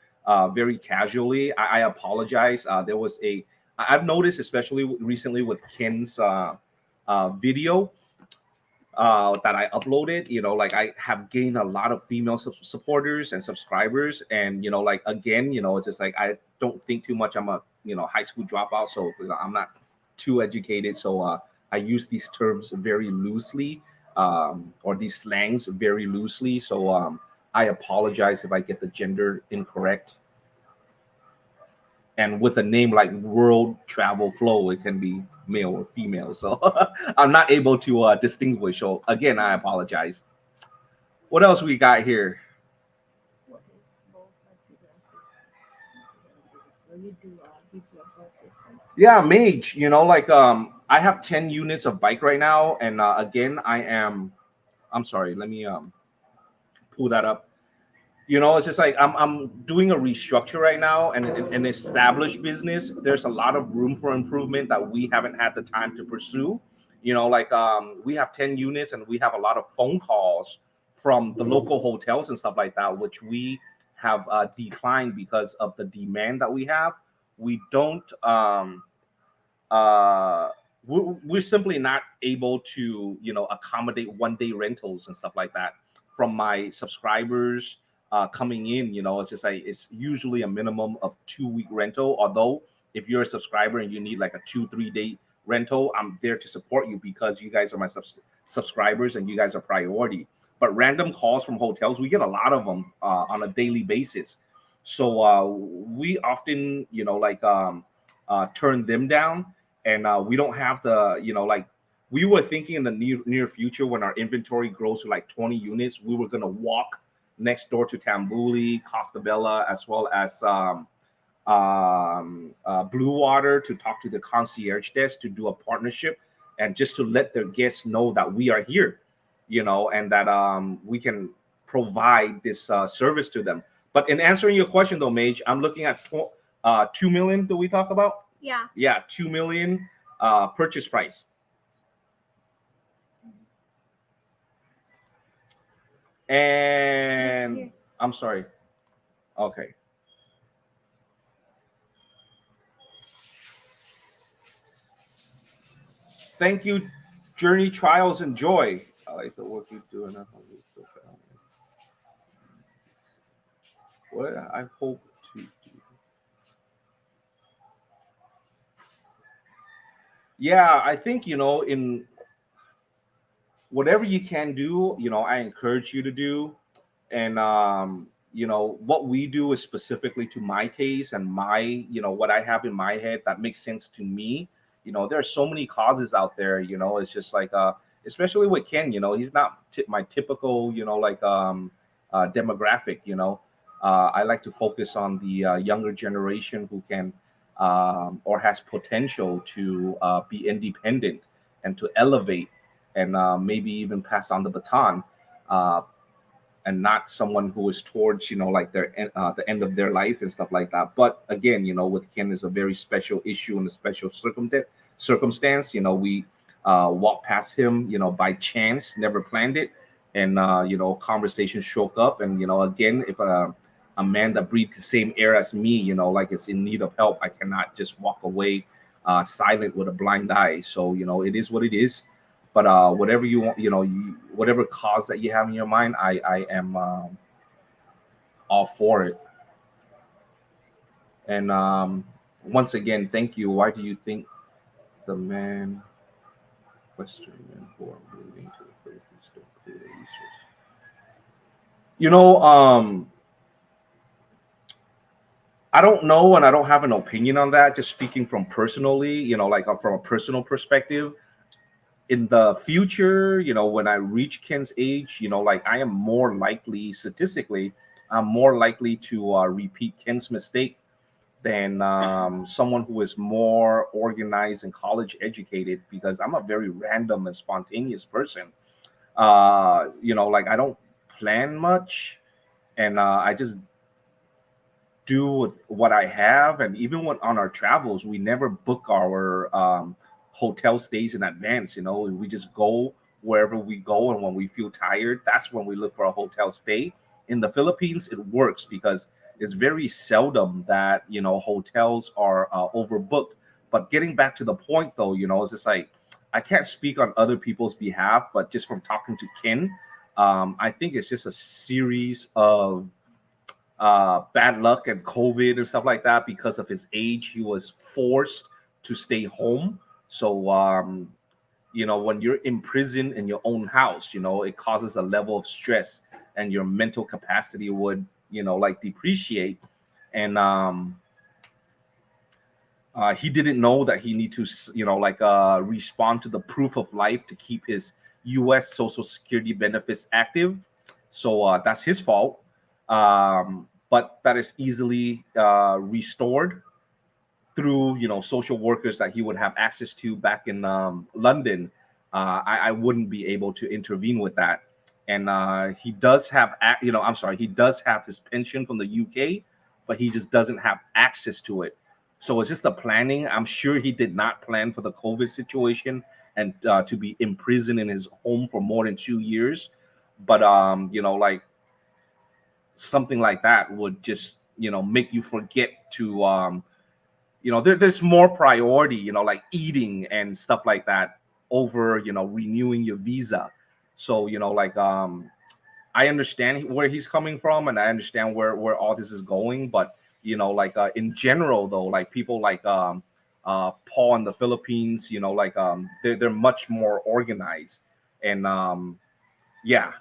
Speaker 2: very casually. I apologize. There was I've noticed, especially recently with Ken's video, that I uploaded, like I have gained a lot of female supporters and subscribers. And, like, again, it's just like, I don't think too much. I'm a, high school dropout. So I'm not too educated. So I use these terms very loosely, or these slangs very loosely. So I apologize if I get the gender incorrect. And with a name like World Travel Flow, it can be male or female. So I'm not able to distinguish. So again, I apologize. What else we got here?
Speaker 1: What is both activities so you do video about it?
Speaker 2: Yeah, Mage. Like I have 10 units of bike right now, and again, I'm sorry. Let me pull that up. It's just like I'm doing a restructure right now, and an established business. There's a lot of room for improvement that we haven't had the time to pursue. Like we have 10 units, and we have a lot of phone calls from the local hotels and stuff like that, which we have declined because of the demand that we have. We don't uh we're simply not able to accommodate 1 day rentals and stuff like that from my subscribers coming in. It's just like it's usually a minimum of 2 week rental. Although if you're a subscriber and you need like a 2-3 day rental, I'm there to support you because you guys are my subscribers and you guys are priority. But random calls from hotels, we get a lot of them on a daily basis. So we often like turn them down. And we don't have the like we were thinking in the near future, when our inventory grows to like 20 units, we were going to walk next door to Tambuli, Costa Bella, as well as Blue Water, to talk to the concierge desk to do a partnership, and just to let their guests know that we are here, and that we can provide this service to them. But in answering your question though, Mage, I'm looking at 2 million. Do we talk about?
Speaker 1: Yeah.
Speaker 2: Yeah, 2 million purchase price. And I'm sorry. Okay. Thank you, Journey Trials and Joy. I like the work you do. What I hope to do. Yeah, I think in whatever you can do, I encourage you to do. And what we do is specifically to my taste and my what I have in my head that makes sense to me. There are so many causes out there. It's just like especially with Ken. He's not my typical like demographic. I like to focus on the younger generation who can or has potential to be independent and to elevate, and maybe even pass on the baton, and not someone who is towards like the end of their life and stuff like that. But again, with Ken is a very special issue and a special circumstance. We walked past him by chance, never planned it. And conversation shook up. And again, if a man that breathes the same air as me like is in need of help, I cannot just walk away silent with a blind eye. So it is what it is. But whatever you want, whatever cause that you have in your mind, I am all for it. And once again, thank you. Why do you think the man, Western men who are moving to the Philippines don't pay their users? I don't know, and I don't have an opinion on that. Just speaking from personally, like from a personal perspective. In the future, when I reach Ken's age, like I am more likely, statistically, I'm more likely to repeat Ken's mistake than someone who is more organized and college educated, because I'm a very random and spontaneous person. Like I don't plan much, and I just do with what I have. And even when on our travels, we never book our hotel stays in advance. We just go wherever we go, and when we feel tired, that's when we look for a hotel stay. In the Philippines, it works because it's very seldom that hotels are overbooked. But getting back to the point, though, it's just like I can't speak on other people's behalf, but just from talking to Ken, I think it's just a series of bad luck and COVID and stuff like that. Because of his age, he was forced to stay home. So when you're imprisoned in your own house, it causes a level of stress, and your mental capacity would like depreciate. And he didn't know that he need to respond to the proof of life to keep his US Social Security benefits active. So that's his fault. But that is easily restored through social workers that he would have access to back in London. I wouldn't be able to intervene with that. And he does have I'm sorry, he does have his pension from the UK, but he just doesn't have access to it. So it's just the planning. I'm sure he did not plan for the COVID situation and to be imprisoned in his home for more than 2 years. But like something like that would just make you forget to there's more priority, like eating and stuff like that over renewing your visa. So I understand where he's coming from, and I understand where all this is going. But in general, though, like people like Paul in the Philippines, they're much more organized. And yeah,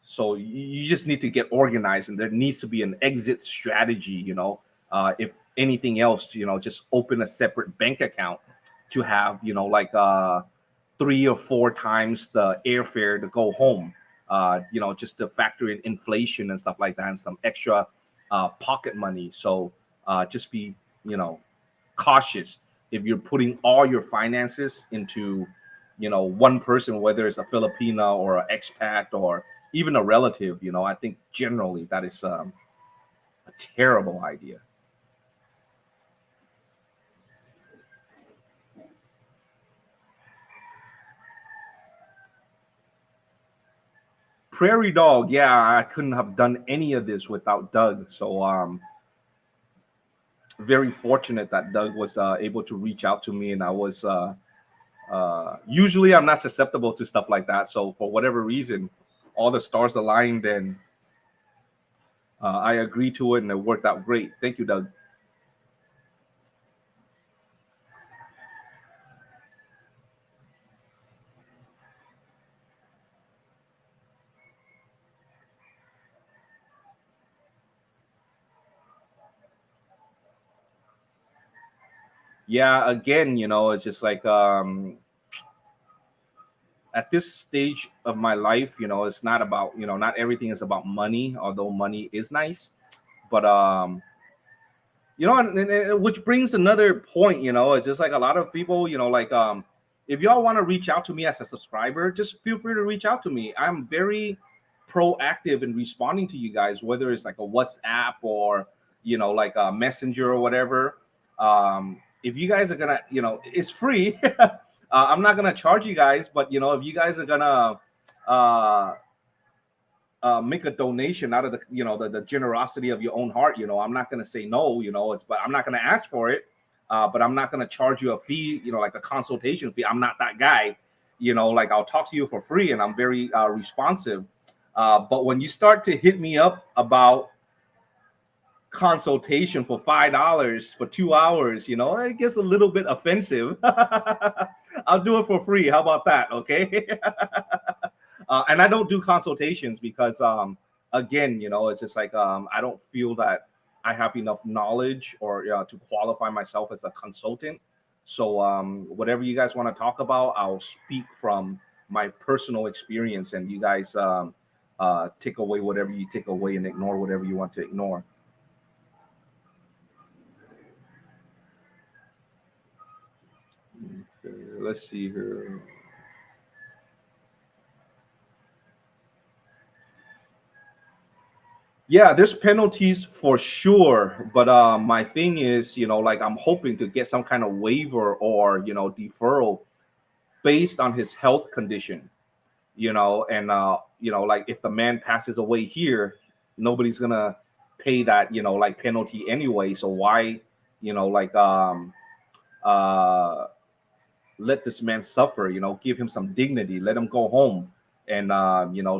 Speaker 2: so you just need to get organized, and there needs to be an exit strategy. If anything else, just open a separate bank account to have 3 or 4 times the airfare to go home. Just to factor in inflation and stuff like that, and some extra pocket money. So just be cautious if you're putting all your finances into one person, whether it's a Filipino or an expat or even a relative. I think generally that is a terrible idea. Prairie Dog, yeah, I couldn't have done any of this without Doug. So very fortunate that Doug was able to reach out to me, and I was usually I'm not susceptible to stuff like that. So for whatever reason, all the stars aligned, and I agreed to it, and it worked out great. Thank you, Doug. Yeah, again, it's just like at this stage of my life, it's not about, not everything is about money, although money is nice. But which brings another point. It's just like a lot of people, if y'all want to reach out to me as a subscriber, just feel free to reach out to me. I'm very proactive in responding to you guys, whether it's like a WhatsApp or like a messenger or whatever. If you guys are gonna, it's free. I'm not gonna charge you guys, but if you guys are gonna uh make a donation out of the generosity of your own heart, I'm not going to say no. But I'm not going to ask for it. But I'm not going to charge you a fee, like a consultation fee. I'm not that guy. Like I'll talk to you for free, and I'm very responsive. But when you start to hit me up about consultation for $5 for 2 hours, it gets a little bit offensive. I'll do it for free. How about that? Okay. And I don't do consultations because again, it's just like I don't feel that I have enough knowledge or to qualify myself as a consultant. So whatever you guys want to talk about, I'll speak from my personal experience, and you guys take away whatever you take away and ignore whatever you want to ignore. Okay, let's see here. Yeah, there's penalties for sure, but my thing is, like I'm hoping to get some kind of waiver or deferral based on his health condition. And like if the man passes away here, nobody's gonna pay that like penalty anyway. So why like uh let this man suffer, give him some dignity, let him go home and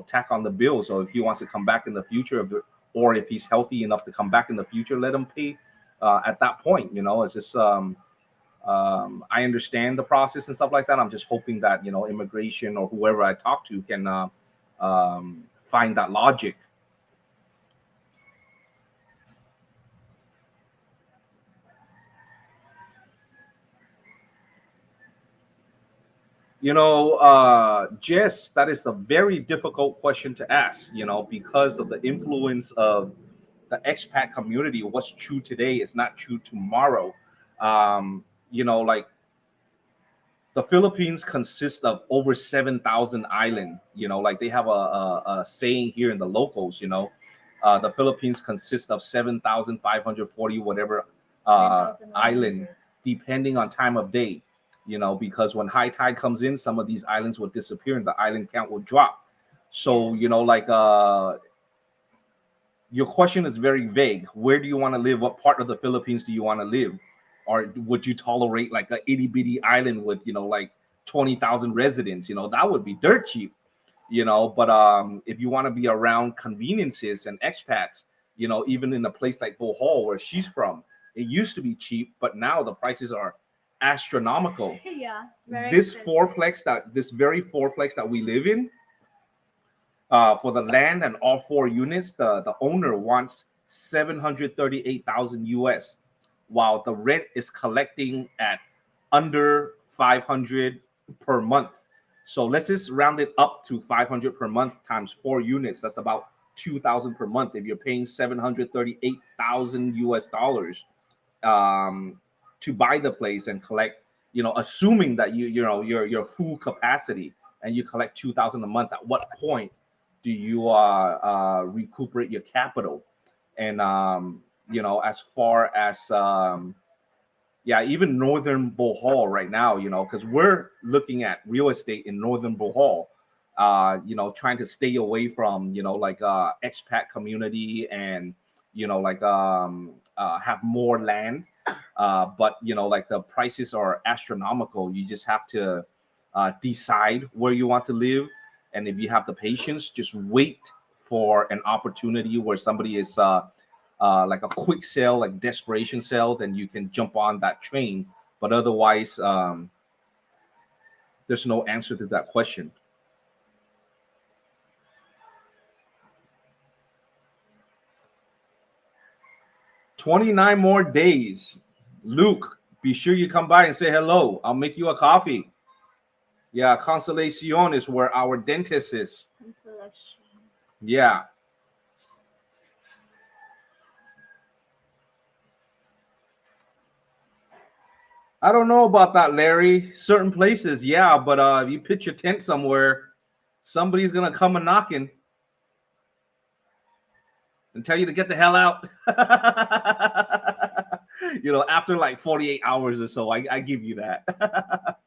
Speaker 2: tack on the bill. So if he wants to come back in the future, or if he's healthy enough to come back in the future, let him pay at that point. It's just I understand the process and stuff like that. I'm just hoping that immigration or whoever I talk to can find that logic. Jess, that is a very difficult question to ask, because of the influence of the expat community. What's true today is not true tomorrow. Like the Philippines consists of over 7,000 island. Like they have a saying here in the locals. The Philippines consists of 7,540 whatever island,
Speaker 1: 7,100.
Speaker 2: depending on time of day. Because when high tide comes in, some of these islands will disappear and the island count will drop. So like your question is very vague. Where do you want to live? What part of the Philippines do you want to live? Or would you tolerate like a itty bitty island with like 20,000 residents? That would be dirt cheap. But if you want to be around conveniences and expats, even in a place like Bohol where she's from, it used to be cheap, but now the prices are astronomical.
Speaker 1: Yeah, very
Speaker 2: This
Speaker 1: expensive.
Speaker 2: fourplex that this very fourplex that we live in, for the land and all four units, the owner wants 738,000 US, while the rent is collecting at under 500 per month. So let's just round it up to 500 per month times four units. That's about 2,000 per month. If you're paying 738,000 US dollars um, to buy the place and collect, assuming that your full capacity and you collect 2,000 a month, at what point do you recuperate your capital? And as far as yeah, even northern Bohol right now, because we're looking at real estate in northern Bohol, trying to stay away from like expat community and like have more land, but like the prices are astronomical. You just have to decide where you want to live, and if you have the patience, just wait for an opportunity where somebody is like a quick sale, like desperation sale, then you can jump on that train. But otherwise, there's no answer to that question. 29 more days. Luke, be sure you come by and say hello. I'll make you a coffee. Yeah, Constellacion is where our dentist is.
Speaker 1: Consolation.
Speaker 2: Yeah. I don't know about that, Larry. Certain places, yeah, but if you pitch your tent somewhere, somebody's gonna come a knocking and tell you to get the hell out. After like 48 hours or so, I give you that.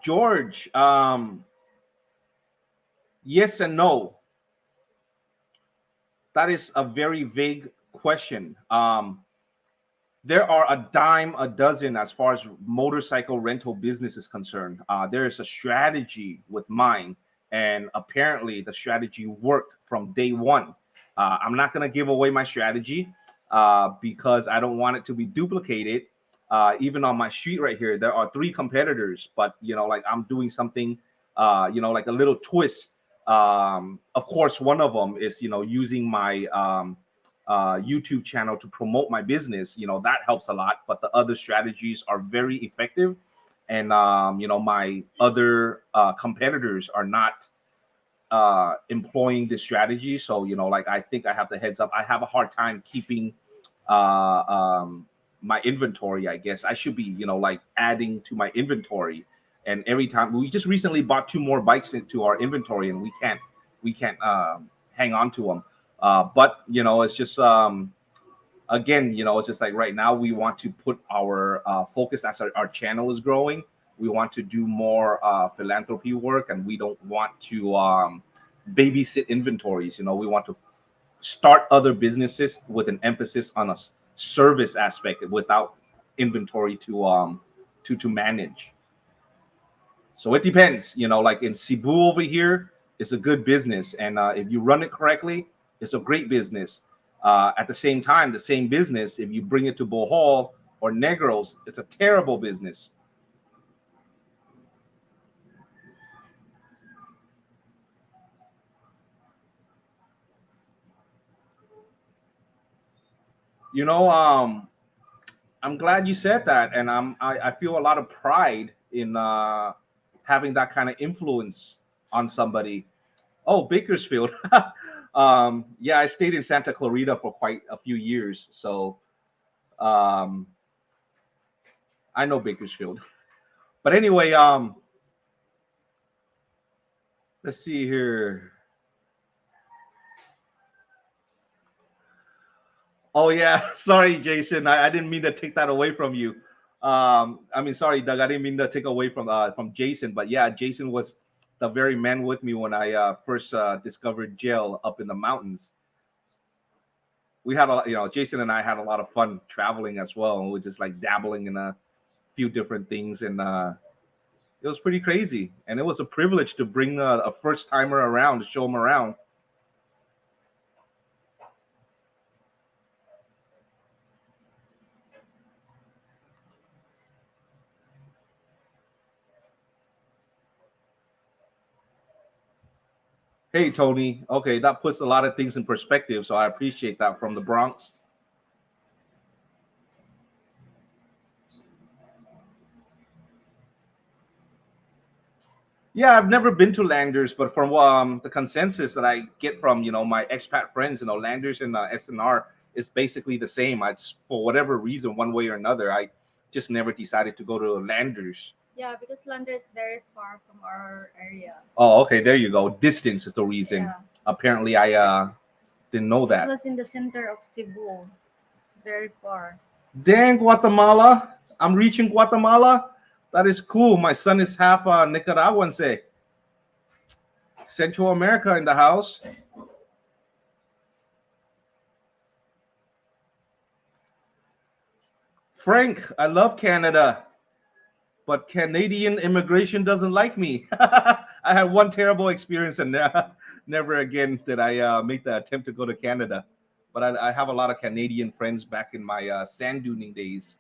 Speaker 2: George, yes and no. That is a very vague question. There are a dime a dozen as far as motorcycle rental business is concerned. There is a strategy with mine, and apparently the strategy worked from day one. I'm not going to give away my strategy because I don't want it to be duplicated. Even on my street right here, there are three competitors, but like I'm doing something, like a little twist. Of course, one of them is using my YouTube channel to promote my business. That helps a lot. But the other strategies are very effective, and my other competitors are not employing this strategy. So like I think I have the heads up. I have a hard time keeping uh, um, my inventory. I guess I should be like adding to my inventory. And every time we just recently bought two more bikes into our inventory, and we can't hang on to them. But it's just again, it's just like right now we want to put our focus as our channel is growing. We want to do more philanthropy work, and we don't want to babysit inventories. We want to start other businesses with an emphasis on a service aspect without inventory to manage. So it depends. Like in Cebu over here, it's a good business, and if you run it correctly, it's a great business. At the same time, the same business, if you bring it to Bohol or Negros, it's a terrible business. You know, I'm glad you said that, and I feel a lot of pride in having that kind of influence on somebody. Oh, Bakersfield. Yeah, I stayed in Santa Clarita for quite a few years, so um, I know Bakersfield. But anyway, let's see here. Oh yeah, sorry, Jason. I didn't mean to take that away from you. I mean, sorry, Doug. I didn't mean to take away from Jason. But yeah, Jason was the very man with me when I first discovered jail up in the mountains. We had Jason and I had a lot of fun traveling as well, and we were just like dabbling in a few different things, and it was pretty crazy. And it was a privilege to bring a first timer around to show him around. Hey, Tony. Okay, that puts a lot of things in perspective, so I appreciate that from the Bronx. Yeah, I've never been to Landers, but from the consensus that I get from my expat friends, Landers and SNR is basically the same. I just, for whatever reason, one way or another, I just never decided to go to Landers.
Speaker 1: Yeah, because London is very far from our area.
Speaker 2: Oh, okay, there you go. Distance is the reason.
Speaker 1: Yeah.
Speaker 2: Apparently, I didn't know
Speaker 1: It
Speaker 2: that.
Speaker 1: was in the center of Cebu. It's very far.
Speaker 2: Dang, Guatemala! I'm reaching Guatemala. That is cool. My son is half Nicaraguan, say. Central America in the house. Frank, I love Canada, but Canadian immigration doesn't like me. I had one terrible experience, and never again did I make the attempt to go to Canada. But I have a lot of Canadian friends back in my sand duning days.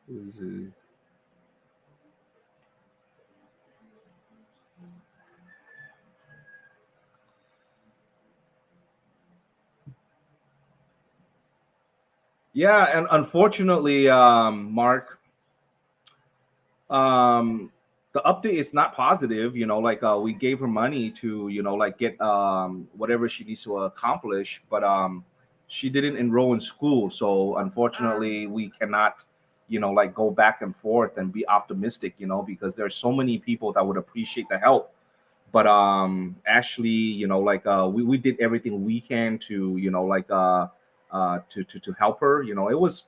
Speaker 2: Is, yeah, and unfortunately, Mark, um the update is not positive. Like we gave her money to like get whatever she needs to accomplish, but she didn't enroll in school, so unfortunately we cannot like go back and forth and be optimistic, because there's so many people that would appreciate the help. But Ashley, like we did everything we can to like to help her. It was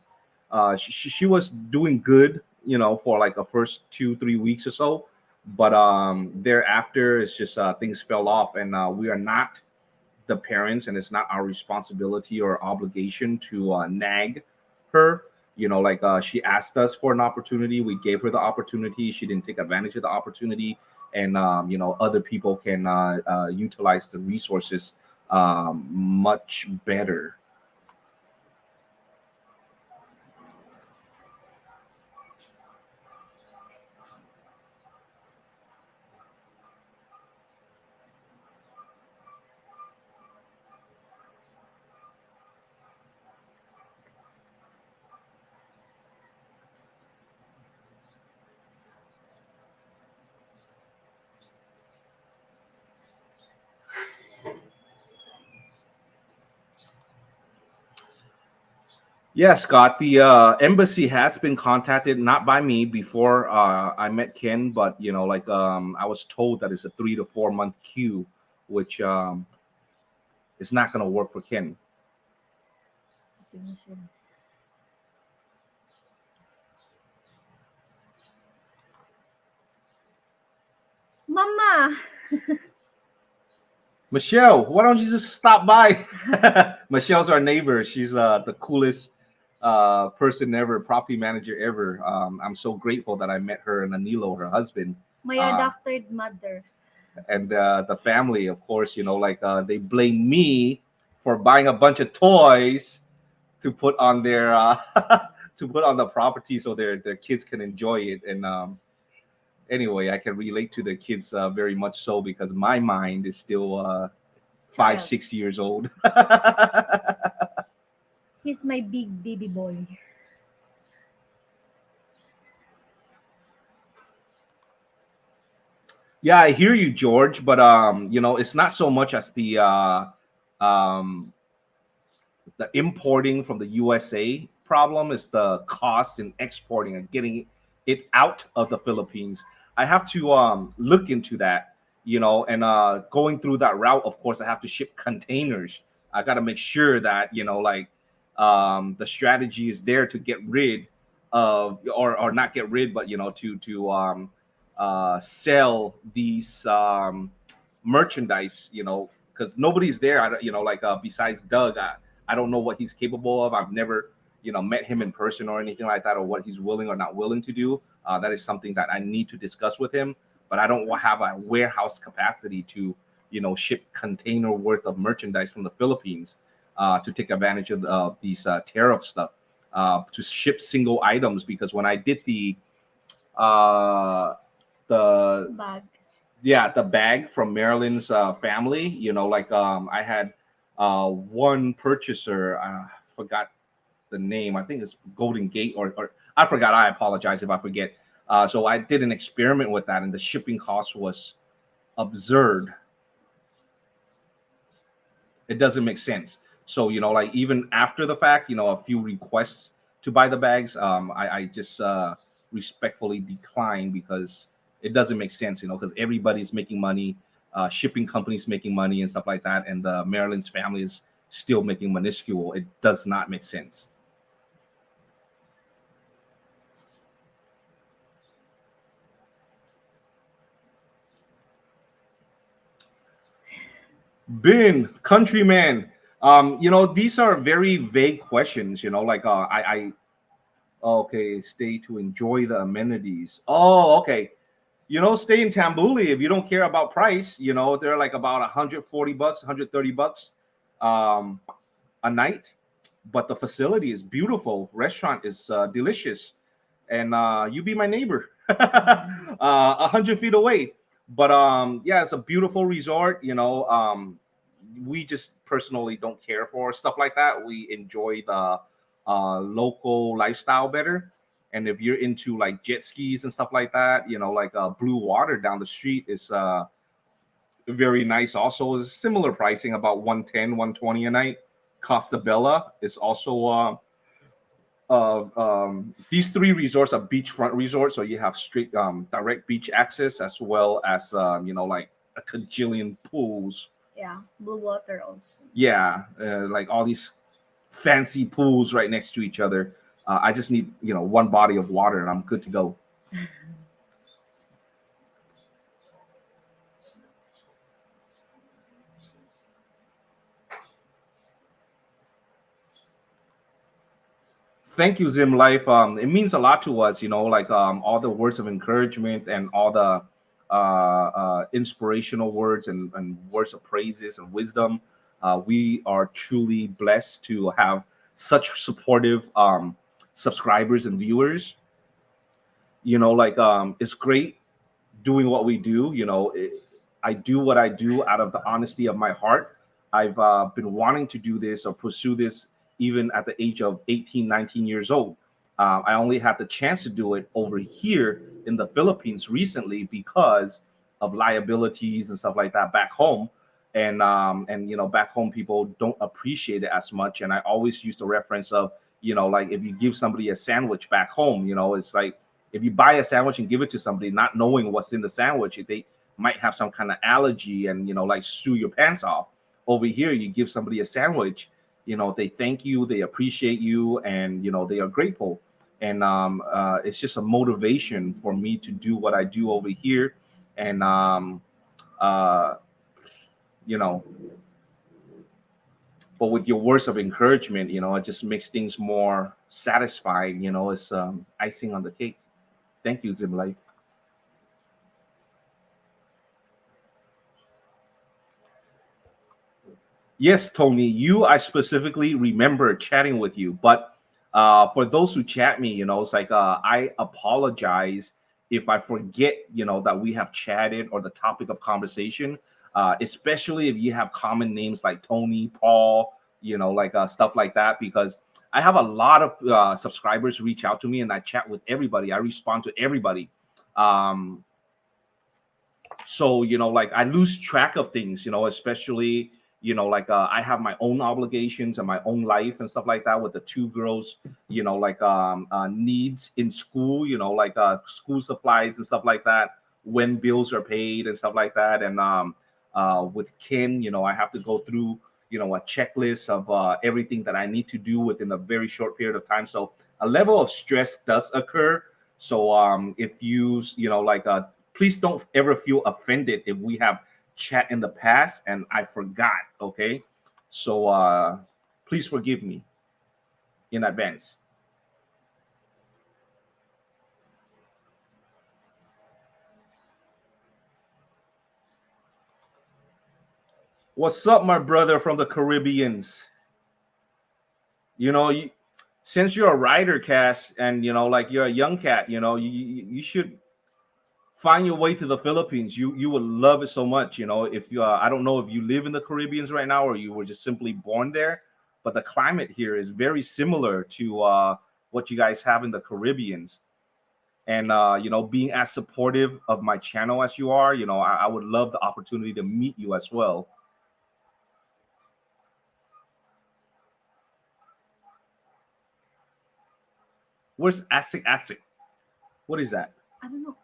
Speaker 2: she was doing good, for like a first 2-3 weeks or so, but thereafter it's just things fell off, and we are not the parents, and it's not our responsibility or obligation to nag her. Like she asked us for an opportunity, we gave her the opportunity, she didn't take advantage of the opportunity, and other people can utilize the resources much better. Yeah, Scott, the embassy has been contacted, not by me before I met Ken, but like I was told that it's a 3 to 4 month queue, which is not going to work for Ken.
Speaker 1: Definition.
Speaker 2: Michelle, why don't you just stop by? Michelle's our neighbor. She's the coolest person ever, property manager ever. I'm so grateful that I met her and Anilo, her husband,
Speaker 1: My
Speaker 2: uh,
Speaker 1: adopted mother.
Speaker 2: and the family. Of course, they blame me for buying a bunch of toys to put on their to put on the property so their kids can enjoy it. And anyway, I can relate to the kids very much so because my mind is still five,
Speaker 1: Child.
Speaker 2: 6 years old.
Speaker 1: He's my big baby boy.
Speaker 2: Yeah, I hear you, George, but it's not so much as um the importing from the USA problem is the cost in exporting and getting it out of the Philippines. I have to look into that, and going through that route, of course, I have to ship containers. I got to make sure that, the strategy is there to get rid of, or not get rid, but sell these merchandise, because nobody's there. I don't, besides Doug. I don't know what he's capable of. I've never, met him in person or anything like that, or what he's willing or not willing to do. That is something that I need to discuss with him. But I don't have a warehouse capacity to, ship container worth of merchandise from the Philippines to take advantage of these tariff stuff. To ship single items, because when I did uh, the
Speaker 1: Bag.
Speaker 2: the bag from Marilyn's family. I had one purchaser. Forgot the name. I think it's Golden Gate, or I forgot. I apologize if I forget. So I did an experiment with that, and the shipping cost was absurd. It doesn't make sense. So even after the fact, a few requests to buy the bags, I just respectfully decline because it doesn't make sense. Because everybody's making money, shipping companies making money and stuff like that, and the Maryland's family is still making minuscule. It does not make sense. Bin countryman. These are very vague questions. Okay, stay to enjoy the amenities. Oh, okay. Stay in Tambuli if you don't care about price. They're like about 140 bucks, 130 bucks um, a night. But the facility is beautiful. Restaurant is delicious. And you be my neighbor, 100 feet away. But yeah, it's a beautiful resort. We just personally don't care for stuff like that. We enjoy the local lifestyle better. And if you're into like jet skis and stuff like that, blue water down the street is very nice. Also, is similar pricing, about 110, 120 a night. Costa Bella is also these three resorts are beachfront resorts, so you have straight direct beach access, as well as like a cajillion pools.
Speaker 1: Yeah, blue water also.
Speaker 2: Yeah, like all these fancy pools right next to each other. I just need one body of water and I'm good to go. Thank you, Zim Life. It means a lot to us, all the words of encouragement and all the inspirational words and words of praises and wisdom. We are truly blessed to have such supportive subscribers and viewers. It's great doing what we do. I do what I do out of the honesty of my heart. I've been wanting to do this or pursue this even at the age of 18, 19 years old. I only had the chance to do it over here in the Philippines recently because of liabilities and stuff like that back home. And back home people don't appreciate it as much. And I always use the reference of, like if you give somebody a sandwich back home, it's like if you buy a sandwich and give it to somebody not knowing what's in the sandwich, they might have some kind of allergy and like sue your pants off. Over here, you give somebody a sandwich, they thank you, they appreciate you, and they are grateful. And it's just a motivation for me to do what I do over here. And uh, you know, but with your words of encouragement, it just makes things more satisfying. It's icing on the cake. Thank you, Zim Life. Yes, Tony, I specifically remember chatting with you, but for those who chat me, it's like I apologize if I forget, that we have chatted or the topic of conversation, especially if you have common names like Tony, Paul, like stuff like that, because I have a lot of subscribers reach out to me and I chat with everybody. I respond to everybody. Um, so like I lose track of things, especially like I have my own obligations and my own life and stuff like that with the two girls, like needs in school, like school supplies and stuff like that, when bills are paid and stuff like that. And with Ken, I have to go through a checklist of everything that I need to do within a very short period of time. So a level of stress does occur. So if like please don't ever feel offended if we have chat in the past and I forgot. Okay. So please forgive me in advance. What's up, my brother from the Caribbeans? You know, you, since you're a rider, Cass, and like you're a young cat, you should find your way to the Philippines. You would love it so much. If you I don't know if you live in the Caribbeans right now or you were just simply born there, but the climate here is very similar to what you guys have in the Caribbeans. And being as supportive of my channel as you are, I would love the opportunity to meet you as well. Where's Asik Asik? What is that?
Speaker 1: I don't know.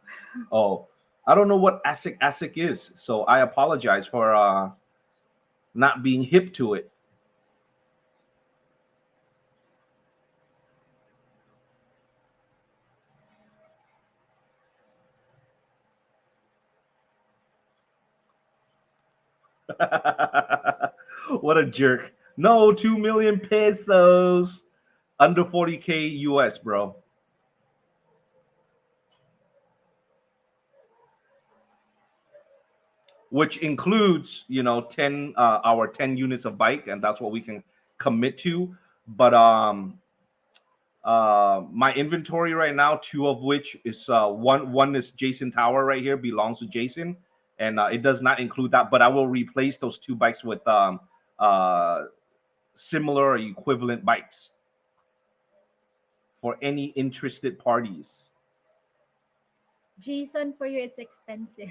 Speaker 2: Oh, I don't know what Asik Asik is, so I apologize for not being hip to it. What a jerk. No, 2 million pesos. Under 40K US, bro. Which includes, 10 our 10 units of bike, and that's what we can commit to. But my inventory right now, two of which is one is Jason Tower right here, belongs to Jason, and it does not include that, but I will replace those two bikes with uh similar or equivalent bikes for any interested parties.
Speaker 1: Jason, for you, it's expensive.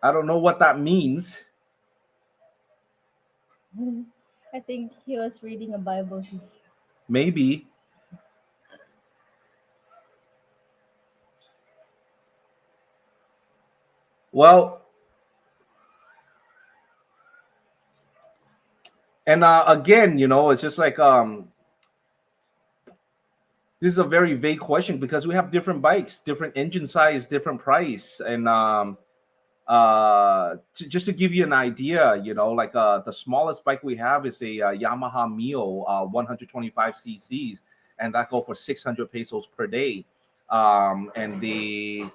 Speaker 2: I don't know what that means.
Speaker 1: I think he was reading a Bible.
Speaker 2: Maybe. Well, and again, it's just like this is a very vague question because we have different bikes, different engine size, different price, and just to give you an idea, like the smallest bike we have is a Yamaha Mio 125 cc's, and that go for 600 pesos per day. And the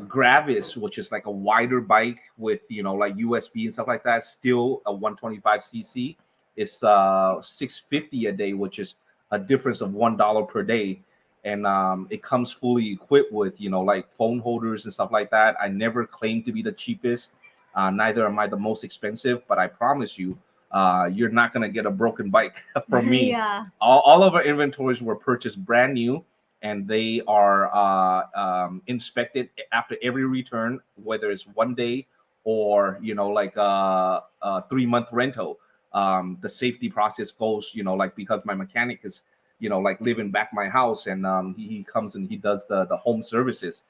Speaker 2: Gravis, which is like a wider bike with like USB and stuff like that, still a 125 cc. It's 650 a day, which is a difference of $1 per day. And it comes fully equipped with like phone holders and stuff like that. I never claim to be the cheapest, neither am I the most expensive, but I promise you, you're not going to get a broken bike from me.
Speaker 1: Yeah.
Speaker 2: All of our inventories were purchased brand new, and they are inspected after every return, whether it's one day or like a 3-month rental. The safety process goes, like, because my mechanic is like living back my house, and he comes and he does the home services.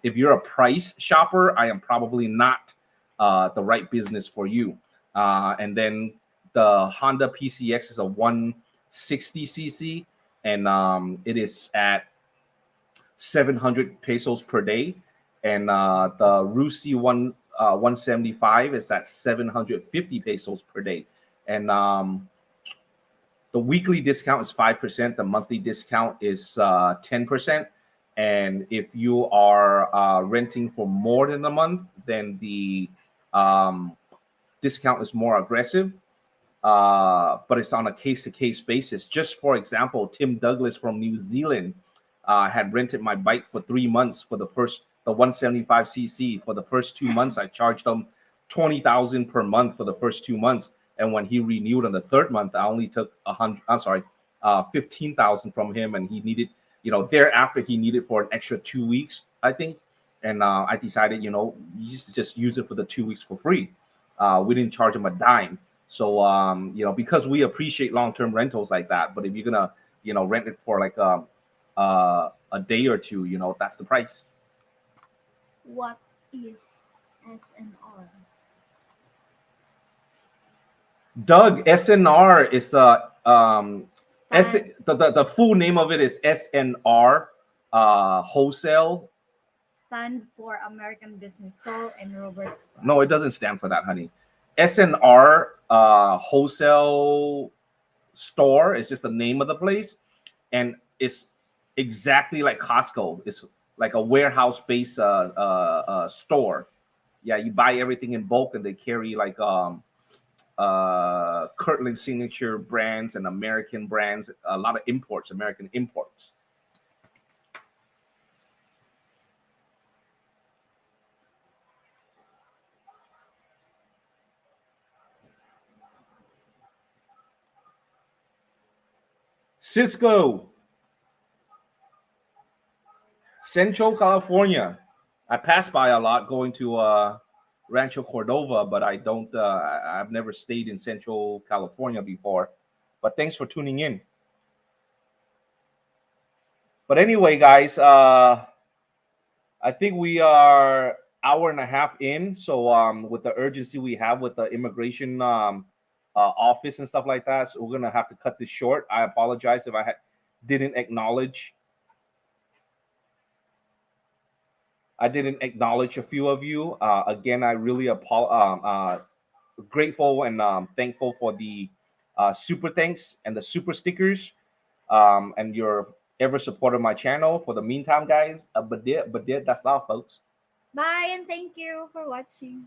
Speaker 2: If you're a price shopper, I am probably not the right business for you. And then the Honda PCX is a 160 cc, and it is at 700 pesos per day, and the Rusi 175 is at 750 pesos per day, and the weekly discount is 5%. The monthly discount is 10%. And if you are renting for more than a month, then the um, discount is more aggressive. But it's on a case to case basis. Just for example, Tim Douglas from New Zealand had rented my bike for 3 months for the 175cc. For the first 2 months, I charged him 20,000 per month for the first 2 months. And when he renewed on the third month, I only took 100. I'm sorry, 15,000 from him, and he needed, thereafter he needed for an extra 2 weeks, I think. And I decided, you just use it for the 2 weeks for free. We didn't charge him a dime. So because we appreciate long-term rentals like that, but if you're gonna, rent it for like a day or two, that's the price.
Speaker 1: What is SNR?
Speaker 2: Doug, SNR is S
Speaker 1: Stand
Speaker 2: the full name of it is SNR wholesale.
Speaker 1: stand for American Business Soul and Robert's
Speaker 2: No, it
Speaker 1: Pride.
Speaker 2: doesn't stand for that, honey. SNR wholesale store is just the name of the place, and it's exactly like Costco. It's like a warehouse based store. Yeah, you buy everything in bulk, and they carry like Kirtland signature brands and American brands, a lot of imports, American imports. Cisco, Central California. I pass by a lot going to Rancho Cordova, but I've never stayed in Central California before. But thanks for tuning in. But anyway, guys, I think we are hour and a half in. So with the urgency we have with the immigration office and stuff like that, so we're gonna have to cut this short. I apologize if didn't acknowledge. I didn't acknowledge a few of you. Again, I really grateful and thankful for the super thanks and the super stickers, and your ever support of my channel. For the meantime, guys, that's all, folks.
Speaker 1: Bye and thank you for watching.